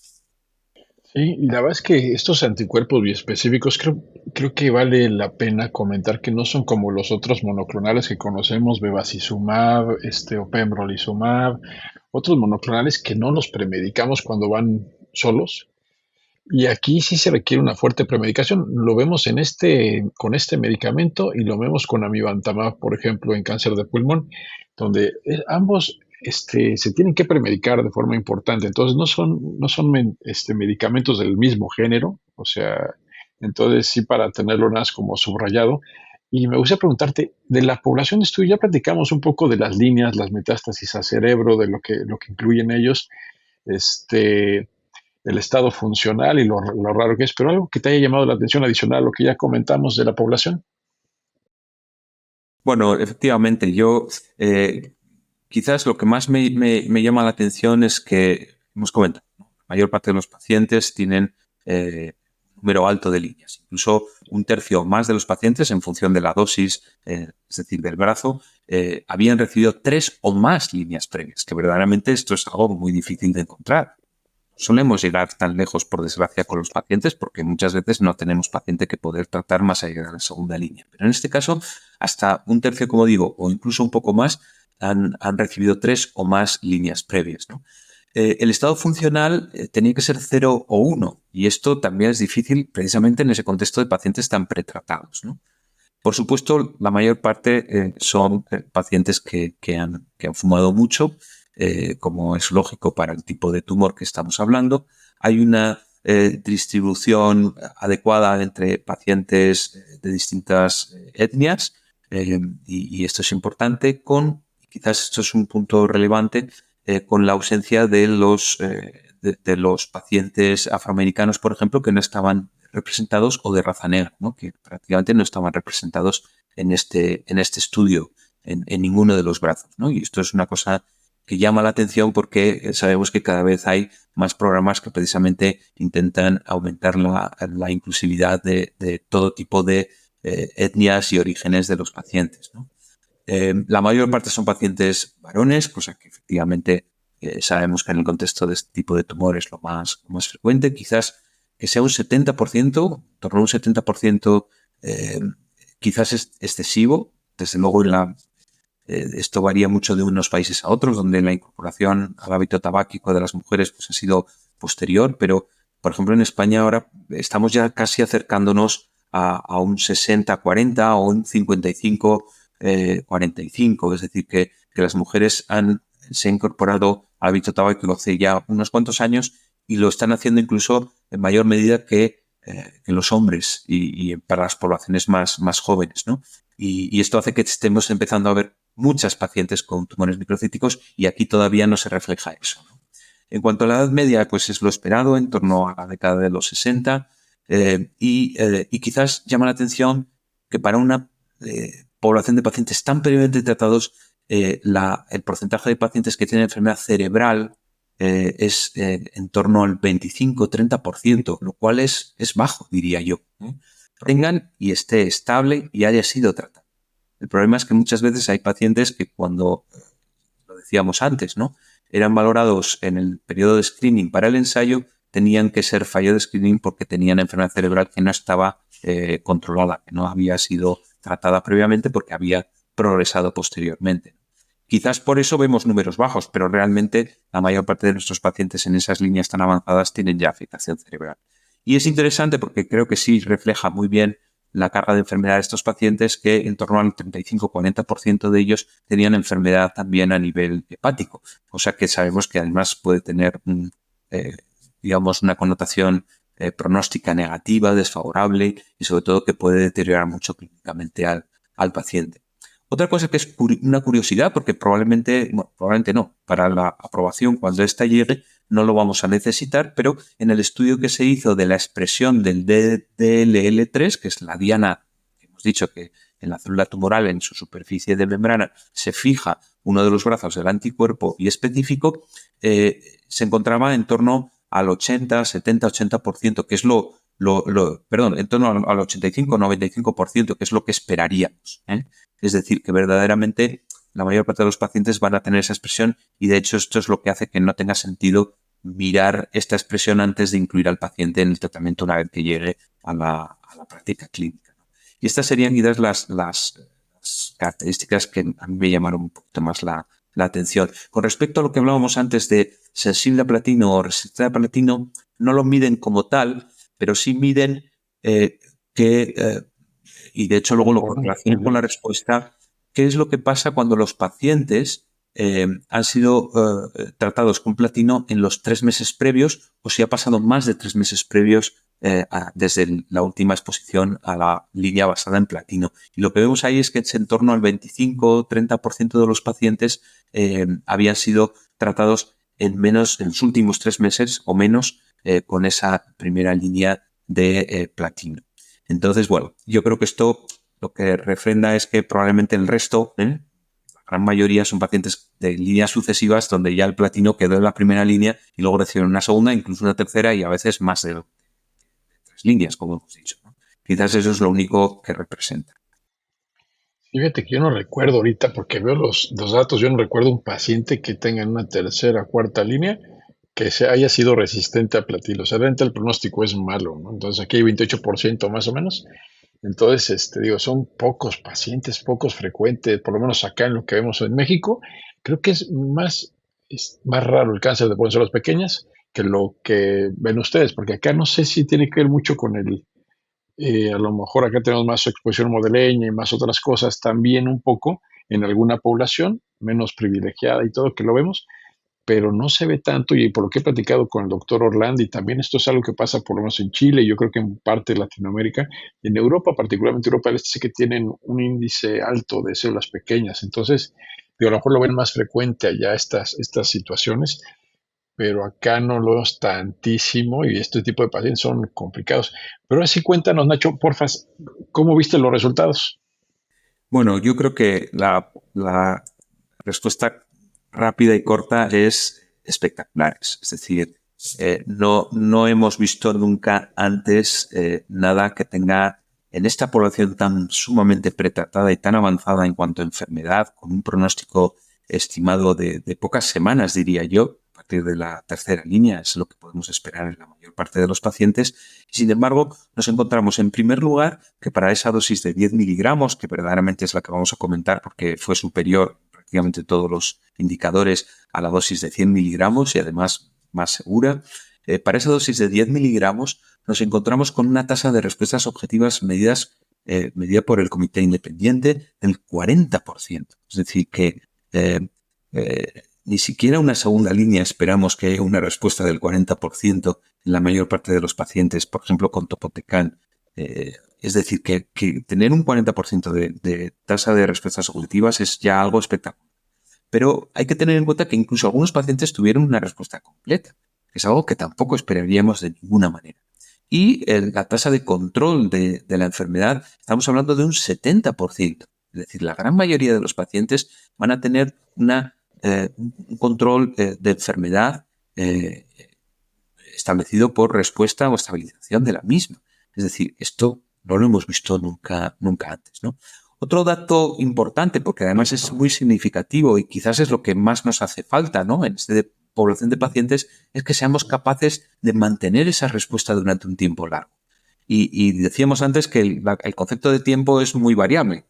Sí, y la verdad es que estos anticuerpos biespecíficos creo que vale la pena comentar que no son como los otros monoclonales que conocemos, bevacizumab, o pembrolizumab, otros monoclonales que no los premedicamos cuando van solos. Y aquí sí se requiere una fuerte premedicación. Lo vemos con este medicamento y lo vemos con amivantamab, por ejemplo, en cáncer de pulmón, donde ambos se tienen que premedicar de forma importante. Entonces, no son medicamentos del mismo género, o sea, entonces sí para tenerlo más como subrayado. Y me gustaría preguntarte, de la población de estudio, ya platicamos un poco de las líneas, las metástasis a cerebro, de lo que incluyen ellos. Este, el estado funcional y lo raro que es, pero algo que te haya llamado la atención adicional a lo que ya comentamos de la población. Bueno, efectivamente, yo quizás lo que más me llama la atención es que, hemos comentado, ¿no? La mayor parte de los pacientes tienen un número alto de líneas. Incluso un tercio o más de los pacientes, en función de la dosis, es decir, del brazo, habían recibido 3 o más líneas previas, que verdaderamente esto es algo muy difícil de encontrar. Solemos llegar tan lejos, por desgracia, con los pacientes porque muchas veces no tenemos paciente que poder tratar más allá de la segunda línea. Pero en este caso, hasta un tercio, como digo, o incluso un poco más, han recibido 3 o más líneas previas, ¿no? El estado funcional tenía que ser 0 o 1 y esto también es difícil precisamente en ese contexto de pacientes tan pretratados, ¿no? Por supuesto, la mayor parte son pacientes que han fumado mucho, como es lógico para el tipo de tumor que estamos hablando. Hay una distribución adecuada entre pacientes de distintas etnias y esto es importante quizás esto es un punto relevante, con la ausencia de los pacientes afroamericanos, por ejemplo, que no estaban representados o de raza negra, ¿no? Que prácticamente no estaban representados en este estudio, en ninguno de los brazos, ¿no? Y esto es una cosa que llama la atención porque sabemos que cada vez hay más programas que precisamente intentan aumentar la inclusividad de todo tipo de etnias y orígenes de los pacientes, ¿no? La mayor parte son pacientes varones, cosa que efectivamente sabemos que en el contexto de este tipo de tumores es lo más frecuente. Quizás que sea un 70%, en torno a un 70%, quizás es excesivo. Desde luego, esto varía mucho de unos países a otros, donde la incorporación al hábito tabáquico de las mujeres pues, ha sido posterior, pero, por ejemplo, en España ahora estamos ya casi acercándonos a un 60-40 o un 55-45, es decir, que las mujeres se han incorporado al hábito tabáquico hace ya unos cuantos años y lo están haciendo incluso en mayor medida que los hombres y para las poblaciones más jóvenes, ¿no? Y esto hace que estemos empezando a ver muchas pacientes con tumores microcíticos y aquí todavía no se refleja eso, ¿no? En cuanto a la edad media, pues es lo esperado, en torno a la década de los 60, y quizás llama la atención que para una población de pacientes tan previamente tratados, el porcentaje de pacientes que tienen enfermedad cerebral es en torno al 25-30%, lo cual es bajo, diría yo, ¿eh? Tengan y esté estable y haya sido tratado. El problema es que muchas veces hay pacientes que cuando, lo decíamos antes, ¿no? Eran valorados en el periodo de screening para el ensayo, tenían que ser fallo de screening porque tenían enfermedad cerebral que no estaba controlada, que no había sido tratada previamente porque había progresado posteriormente. Quizás por eso vemos números bajos, pero realmente la mayor parte de nuestros pacientes en esas líneas tan avanzadas tienen ya afectación cerebral. Y es interesante porque creo que sí refleja muy bien la carga de enfermedad de estos pacientes, que en torno al 35-40% de ellos tenían enfermedad también a nivel hepático, cosa que sabemos que además puede tener, digamos, una connotación pronóstica negativa, desfavorable y sobre todo que puede deteriorar mucho clínicamente al paciente. Otra cosa que es una curiosidad, porque probablemente no, para la aprobación cuando esta llegue no lo vamos a necesitar, pero en el estudio que se hizo de la expresión del DLL3, que es la diana, que hemos dicho que en la célula tumoral, en su superficie de membrana, se fija uno de los brazos del anticuerpo y específico, se encontraba en torno al 80, 70, 80%, que es perdón, en torno al 85, 95%, que es lo que esperaríamos, ¿eh? Es decir, que verdaderamente la mayor parte de los pacientes van a tener esa expresión y de hecho esto es lo que hace que no tenga sentido mirar esta expresión antes de incluir al paciente en el tratamiento una vez que llegue a la práctica clínica, ¿no? Y estas serían quizás las características que a mí me llamaron un poquito más la atención. Con respecto a lo que hablábamos antes de sensible a platino o resistente a platino, no lo miden como tal, pero sí miden y de hecho luego lo correlacionan con la respuesta, qué es lo que pasa cuando los pacientes han sido tratados con platino en los 3 meses previos o si ha pasado más de 3 meses previos desde la última exposición a la línea basada en platino. Y lo que vemos ahí es que en torno al 25-30% de los pacientes habían sido tratados en los últimos 3 meses o menos con esa primera línea de platino. Entonces, bueno, yo creo que esto lo que refrenda es que probablemente el resto, la gran mayoría son pacientes de líneas sucesivas donde ya el platino quedó en la primera línea y luego recibieron una segunda, incluso una tercera y a veces más de 3 líneas, como hemos dicho, ¿no? Quizás eso es lo único que representa. Fíjate que yo no recuerdo ahorita, porque veo los datos, yo no recuerdo un paciente que tenga en una tercera, cuarta línea que se haya sido resistente a platino. O sea, realmente el pronóstico es malo, ¿no? Entonces aquí hay 28% más o menos. Entonces, digo, son pocos pacientes, pocos frecuentes, por lo menos acá en lo que vemos en México. Creo que es más raro el cáncer de células pequeñas que lo que ven ustedes, porque acá no sé si tiene que ver mucho con a lo mejor acá tenemos más exposición modeleña y más otras cosas también un poco en alguna población menos privilegiada y todo que lo vemos, pero no se ve tanto y por lo que he platicado con el doctor Orlando y también esto es algo que pasa por lo menos en Chile, yo creo que en parte de Latinoamérica, en Europa, particularmente Europa del Este, sí que tienen un índice alto de células pequeñas, entonces digo, a lo mejor lo ven más frecuente allá estas situaciones, pero acá no lo es tantísimo y este tipo de pacientes son complicados. Pero ahora sí cuéntanos, Nacho, porfa, ¿cómo viste los resultados? Bueno, yo creo que la respuesta rápida y corta es espectacular. Es decir, no hemos visto nunca antes nada que tenga en esta población tan sumamente pretratada y tan avanzada en cuanto a enfermedad, con un pronóstico estimado de pocas semanas, diría yo, a partir de la tercera línea, es lo que podemos esperar en la mayor parte de los pacientes. Y sin embargo, nos encontramos en primer lugar que para esa dosis de 10 miligramos, que verdaderamente es la que vamos a comentar porque fue superior prácticamente todos los indicadores a la dosis de 100 miligramos y además más segura, para esa dosis de 10 miligramos nos encontramos con una tasa de respuestas objetivas medida por el comité independiente del 40%. Es decir, que ni siquiera una segunda línea esperamos que haya una respuesta del 40% en la mayor parte de los pacientes, por ejemplo, con topotecan. Es decir, que tener un 40% de tasa de respuestas objetivas es ya algo espectacular. Pero hay que tener en cuenta que incluso algunos pacientes tuvieron una respuesta completa, que es algo que tampoco esperaríamos de ninguna manera. Y la tasa de control de la enfermedad, estamos hablando de un 70%. Es decir, la gran mayoría de los pacientes van a tener un control de enfermedad establecido por respuesta o estabilización de la misma. Es decir, esto no lo hemos visto nunca antes, ¿no? Otro dato importante, porque además es muy significativo y quizás es lo que más nos hace falta, ¿no?, en esta población de pacientes, es que seamos capaces de mantener esa respuesta durante un tiempo largo. Y decíamos antes que el concepto de tiempo es muy variable.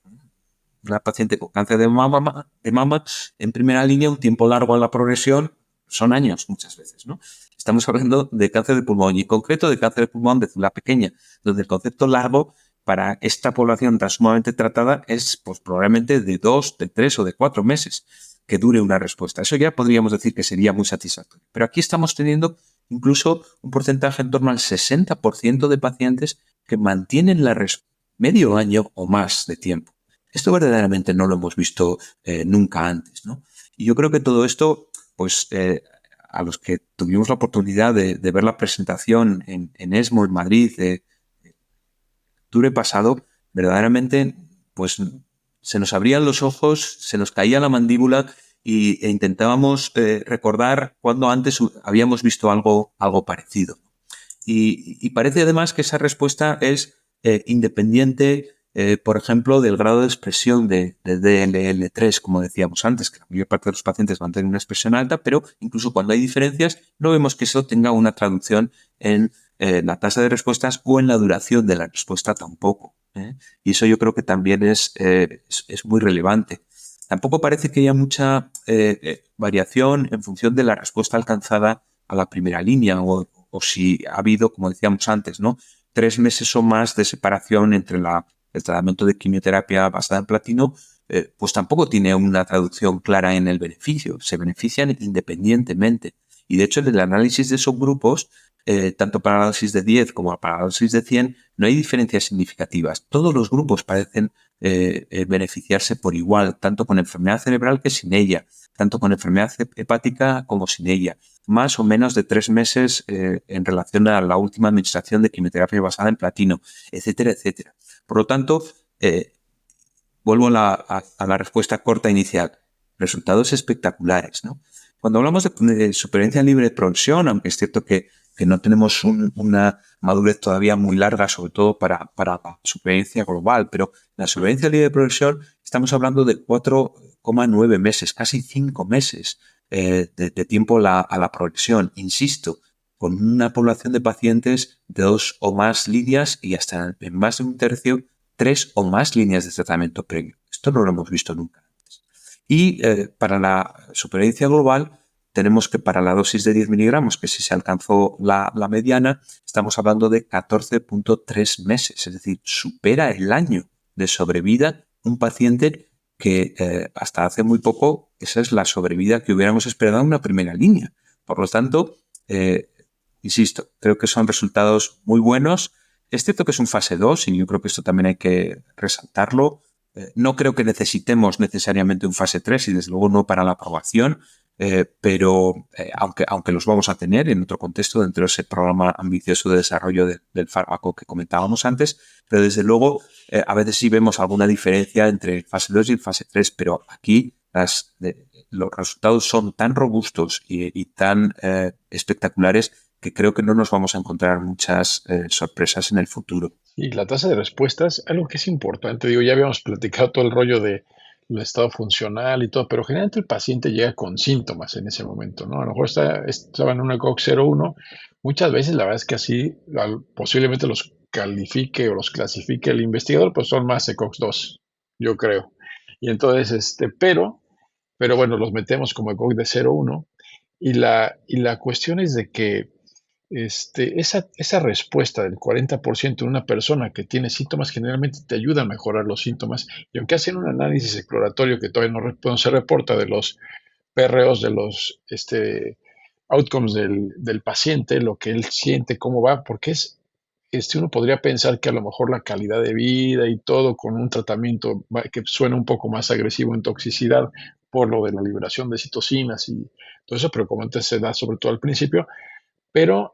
Una paciente con cáncer de mama en primera línea, un tiempo largo a la progresión, son años muchas veces, ¿no? Estamos hablando de cáncer de pulmón y en concreto de cáncer de pulmón de célula pequeña, donde el concepto largo para esta población tan sumamente tratada es pues, probablemente de 2, de 3 o de 4 meses que dure una respuesta. Eso ya podríamos decir que sería muy satisfactorio. Pero aquí estamos teniendo incluso un porcentaje en torno al 60% de pacientes que mantienen la respuesta medio año o más de tiempo. Esto verdaderamente no lo hemos visto nunca antes, ¿no? Y yo creo que todo esto, pues a los que tuvimos la oportunidad de ver la presentación en ESMO, en Madrid, de octubre pasado, verdaderamente, pues se nos abrían los ojos, se nos caía la mandíbula e intentábamos recordar cuando antes habíamos visto algo parecido. Y parece además que esa respuesta es independiente, por ejemplo, del grado de expresión de DLL3, como decíamos antes, que la mayor parte de los pacientes mantienen una expresión alta, pero incluso cuando hay diferencias, no vemos que eso tenga una traducción en la tasa de respuestas o en la duración de la respuesta tampoco. Y eso yo creo que también es muy relevante. Tampoco parece que haya mucha variación en función de la respuesta alcanzada a la primera línea o si ha habido, como decíamos antes, ¿no? 3 meses o más de separación entre el tratamiento de quimioterapia basada en platino, pues tampoco tiene una traducción clara en el beneficio. Se benefician independientemente. Y de hecho, en el análisis de subgrupos, tanto para la dosis de 10 como para la dosis de 100, no hay diferencias significativas. Todos los grupos parecen beneficiarse por igual, tanto con enfermedad cerebral que sin ella, tanto con enfermedad hepática como sin ella. Más o menos de 3 meses en relación a la última administración de quimioterapia basada en platino, etcétera, etcétera. Por lo tanto, vuelvo a la respuesta corta inicial. Resultados espectaculares, ¿no? Cuando hablamos de supervivencia libre de progresión, aunque es cierto que no tenemos una madurez todavía muy larga, sobre todo para la supervivencia global, pero la supervivencia libre de progresión estamos hablando de 4,9 meses, casi 5 meses de tiempo a la progresión. Insisto, con una población de pacientes de 2 o más líneas y hasta en más de un tercio 3 o más líneas de tratamiento previo. Esto no lo hemos visto nunca antes. Y para la supervivencia global, tenemos que para la dosis de 10 miligramos, que si se alcanzó la mediana, estamos hablando de 14,3 meses, es decir, supera el año de sobrevida un paciente que hasta hace muy poco esa es la sobrevida que hubiéramos esperado en una primera línea. Por lo tanto, insisto, creo que son resultados muy buenos. Es cierto que es un fase 2 y yo creo que esto también hay que resaltarlo. No creo que necesitemos necesariamente un fase 3 y desde luego no para la aprobación, pero aunque los vamos a tener en otro contexto dentro de ese programa ambicioso de desarrollo del fármaco que comentábamos antes, pero desde luego a veces sí vemos alguna diferencia entre el fase 2 y el fase 3, pero aquí los resultados son tan robustos y tan espectaculares que creo que no nos vamos a encontrar muchas sorpresas en el futuro. Y la tasa de respuestas, algo que es importante, digo, ya habíamos platicado todo el rollo de el estado funcional y todo, pero generalmente el paciente llega con síntomas en ese momento, ¿no? A lo mejor estaba en una COX 01, muchas veces la verdad es que así posiblemente los califique o los clasifique el investigador, pues son más de COX 2, yo creo. Y entonces, pero bueno, los metemos como ECOG de 0,1 y la cuestión es de que esa respuesta del 40% de una persona que tiene síntomas generalmente te ayuda a mejorar los síntomas y aunque hacen un análisis exploratorio que todavía no se reporta de los PROs, de los outcomes del paciente, lo que él siente, cómo va, porque uno podría pensar que a lo mejor la calidad de vida y todo con un tratamiento que suena un poco más agresivo en toxicidad por lo de la liberación de citocinas y todo eso, pero como antes se da sobre todo al principio, pero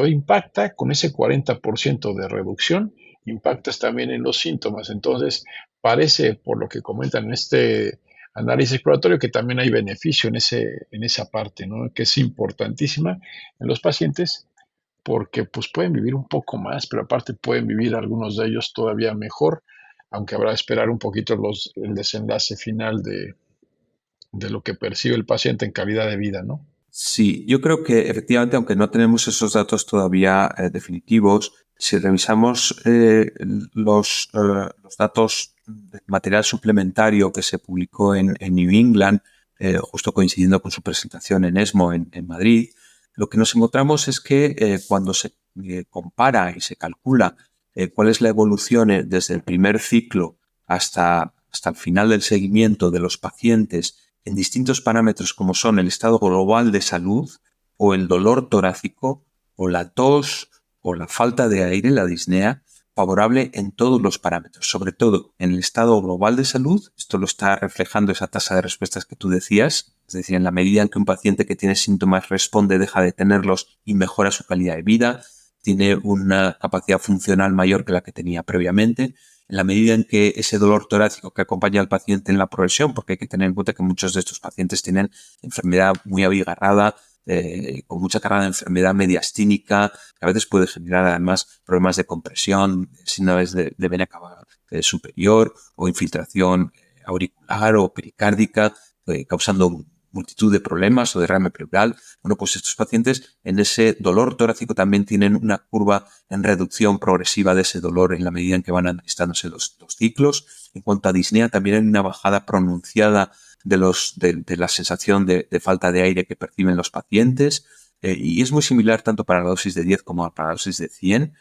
impacta con ese 40% de reducción, impactas también en los síntomas. Entonces, parece, por lo que comentan en este análisis exploratorio, que también hay beneficio en esa parte, ¿no? Que es importantísima en los pacientes porque pues pueden vivir un poco más, pero aparte pueden vivir algunos de ellos todavía mejor, aunque habrá que esperar un poquito el desenlace final de lo que percibe el paciente en calidad de vida, ¿no? Sí, yo creo que efectivamente, aunque no tenemos esos datos todavía definitivos, si revisamos los datos del material suplementario que se publicó en New England, justo coincidiendo con su presentación en ESMO en Madrid, lo que nos encontramos es que cuando se compara y se calcula cuál es la evolución desde el primer ciclo hasta el final del seguimiento de los pacientes en distintos parámetros como son el estado global de salud o el dolor torácico o la tos o la falta de aire, la disnea, favorable en todos los parámetros, sobre todo en el estado global de salud. Esto lo está reflejando esa tasa de respuestas que tú decías, es decir, en la medida en que un paciente que tiene síntomas responde, deja de tenerlos y mejora su calidad de vida, tiene una capacidad funcional mayor que la que tenía previamente. En la medida en que ese dolor torácico que acompaña al paciente en la progresión, porque hay que tener en cuenta que muchos de estos pacientes tienen enfermedad muy abigarrada, con mucha carga de enfermedad mediastínica, que a veces puede generar además problemas de compresión, síndromes de vena cava superior o infiltración auricular o pericárdica, causando multitud de problemas o derrame pleural. Bueno, pues estos pacientes en ese dolor torácico también tienen una curva en reducción progresiva de ese dolor en la medida en que van administrándose los ciclos. En cuanto a disnea, también hay una bajada pronunciada de la sensación de falta de aire que perciben los pacientes, y es muy similar tanto para la dosis de 10 como para la dosis de 100.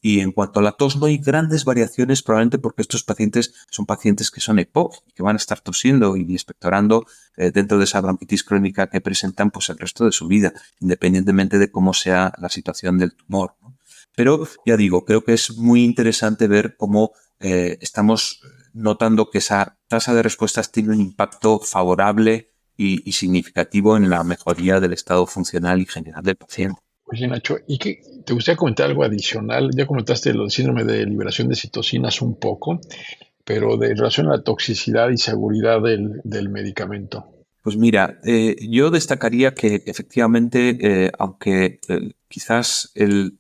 Y en cuanto a la tos, no hay grandes variaciones, probablemente porque estos pacientes son pacientes que son EPOC, que van a estar tosiendo y expectorando dentro de esa bronquitis crónica que presentan pues el resto de su vida, independientemente de cómo sea la situación del tumor, ¿no? Pero ya digo, creo que es muy interesante ver cómo estamos notando que esa tasa de respuestas tiene un impacto favorable y significativo en la mejoría del estado funcional y general del paciente. Oye, Nacho, ¿y qué te gustaría comentar algo adicional? Ya comentaste lo del síndrome de liberación de citocinas un poco, pero de relación a la toxicidad y seguridad del medicamento. Pues mira, yo destacaría que efectivamente, aunque quizás el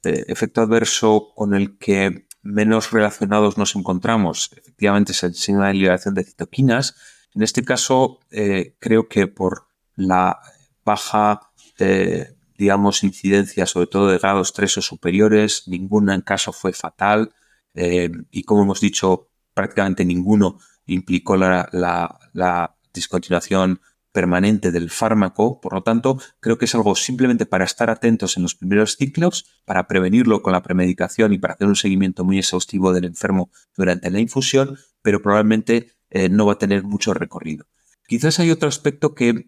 efecto adverso con el que menos relacionados nos encontramos, efectivamente es el síndrome de liberación de citoquinas. En este caso, creo que por la baja, digamos, incidencia, sobre todo de grados 3 o superiores, ningún caso fue fatal, y como hemos dicho, prácticamente ninguno implicó la discontinuación permanente del fármaco. Por lo tanto, creo que es algo simplemente para estar atentos en los primeros ciclos, para prevenirlo con la premedicación y para hacer un seguimiento muy exhaustivo del enfermo durante la infusión, pero probablemente no va a tener mucho recorrido. Quizás hay otro aspecto que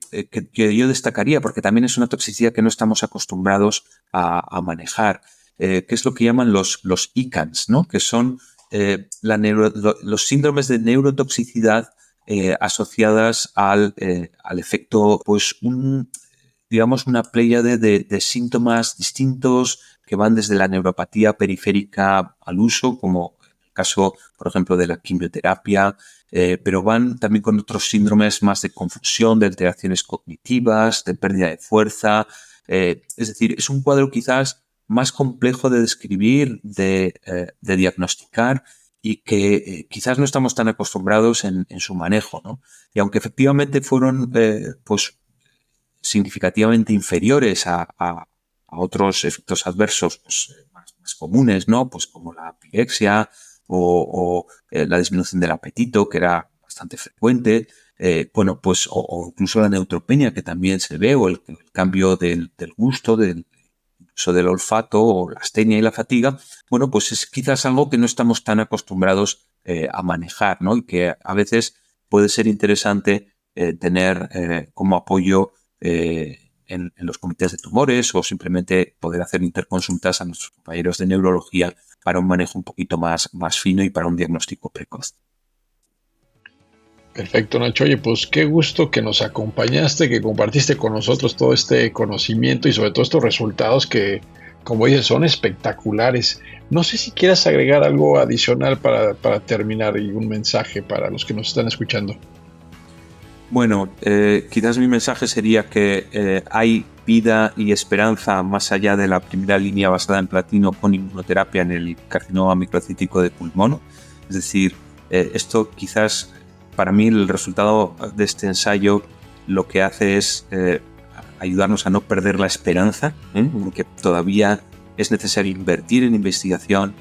yo destacaría, porque también es una toxicidad que no estamos acostumbrados a manejar, que es lo que llaman los ICANS, ¿no? Que son los síndromes de neurotoxicidad asociadas al efecto, pues digamos una pléyade de síntomas distintos que van desde la neuropatía periférica al uso, como en el caso, por ejemplo, de la quimioterapia, pero van también con otros síndromes más de confusión, de alteraciones cognitivas, de pérdida de fuerza. Es decir, es un cuadro quizás más complejo de describir, de diagnosticar, y que quizás no estamos tan acostumbrados en su manejo, ¿no? Y aunque efectivamente fueron pues significativamente inferiores a otros efectos adversos pues, más comunes, ¿no? Pues como la pirexia o la disminución del apetito, que era bastante frecuente, bueno, pues o incluso la neutropenia, que también se ve, o el cambio del gusto, incluso del olfato, o la astenia y la fatiga, bueno, pues es quizás algo que no estamos tan acostumbrados a manejar, ¿no? Y que a veces puede ser interesante tener como apoyo en los comités de tumores, o simplemente poder hacer interconsultas a nuestros compañeros de neurología para un manejo un poquito más fino y para un diagnóstico precoz. Perfecto, Nacho. Oye, pues qué gusto que nos acompañaste, que compartiste con nosotros todo este conocimiento y sobre todo estos resultados que, como dices, son espectaculares. No sé si quieras agregar algo adicional para terminar y un mensaje para los que nos están escuchando. Bueno, quizás mi mensaje sería que hay vida y esperanza más allá de la primera línea basada en platino con inmunoterapia en el carcinoma microcítico de pulmón. Es decir, esto quizás para mí el resultado de este ensayo lo que hace es ayudarnos a no perder la esperanza, en que todavía es necesario invertir en investigación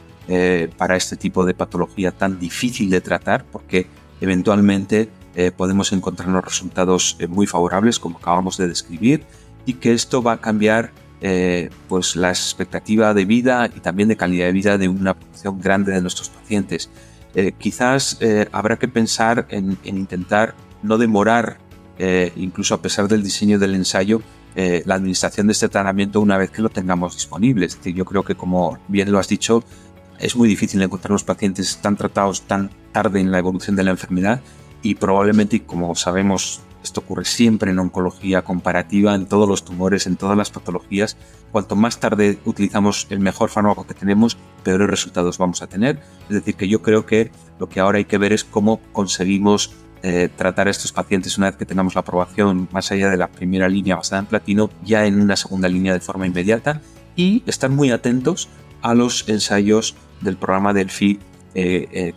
para este tipo de patología tan difícil de tratar, porque eventualmente podemos encontrarnos resultados muy favorables, como acabamos de describir, y que esto va a cambiar pues la expectativa de vida y también de calidad de vida de una porción grande de nuestros pacientes. Quizás habrá que pensar en intentar no demorar, incluso a pesar del diseño del ensayo, la administración de este tratamiento una vez que lo tengamos disponible. Es decir, yo creo que, como bien lo has dicho, es muy difícil encontrar los pacientes tan tratados tan tarde en la evolución de la enfermedad y probablemente, como sabemos, esto ocurre siempre en oncología comparativa, en todos los tumores, en todas las patologías. Cuanto más tarde utilizamos el mejor fármaco que tenemos, peores resultados vamos a tener. Es decir, que yo creo que lo que ahora hay que ver es cómo conseguimos tratar a estos pacientes una vez que tengamos la aprobación más allá de la primera línea basada en platino, ya en una segunda línea de forma inmediata, y estar muy atentos a los ensayos del programa Delphi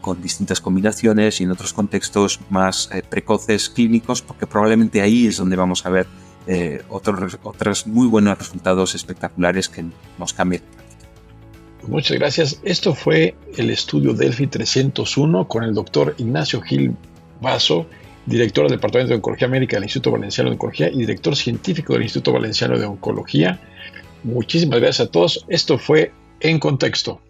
con distintas combinaciones y en otros contextos más precoces clínicos, porque probablemente ahí es donde vamos a ver otros muy buenos resultados espectaculares que nos cambien. Muchas gracias. Esto fue el estudio Delphi 301 con el doctor Ignacio Gil Basso, director del Departamento de Oncología Médica del Instituto Valenciano de Oncología y director científico del Instituto Valenciano de Oncología. Muchísimas gracias a todos. Esto fue En Contexto.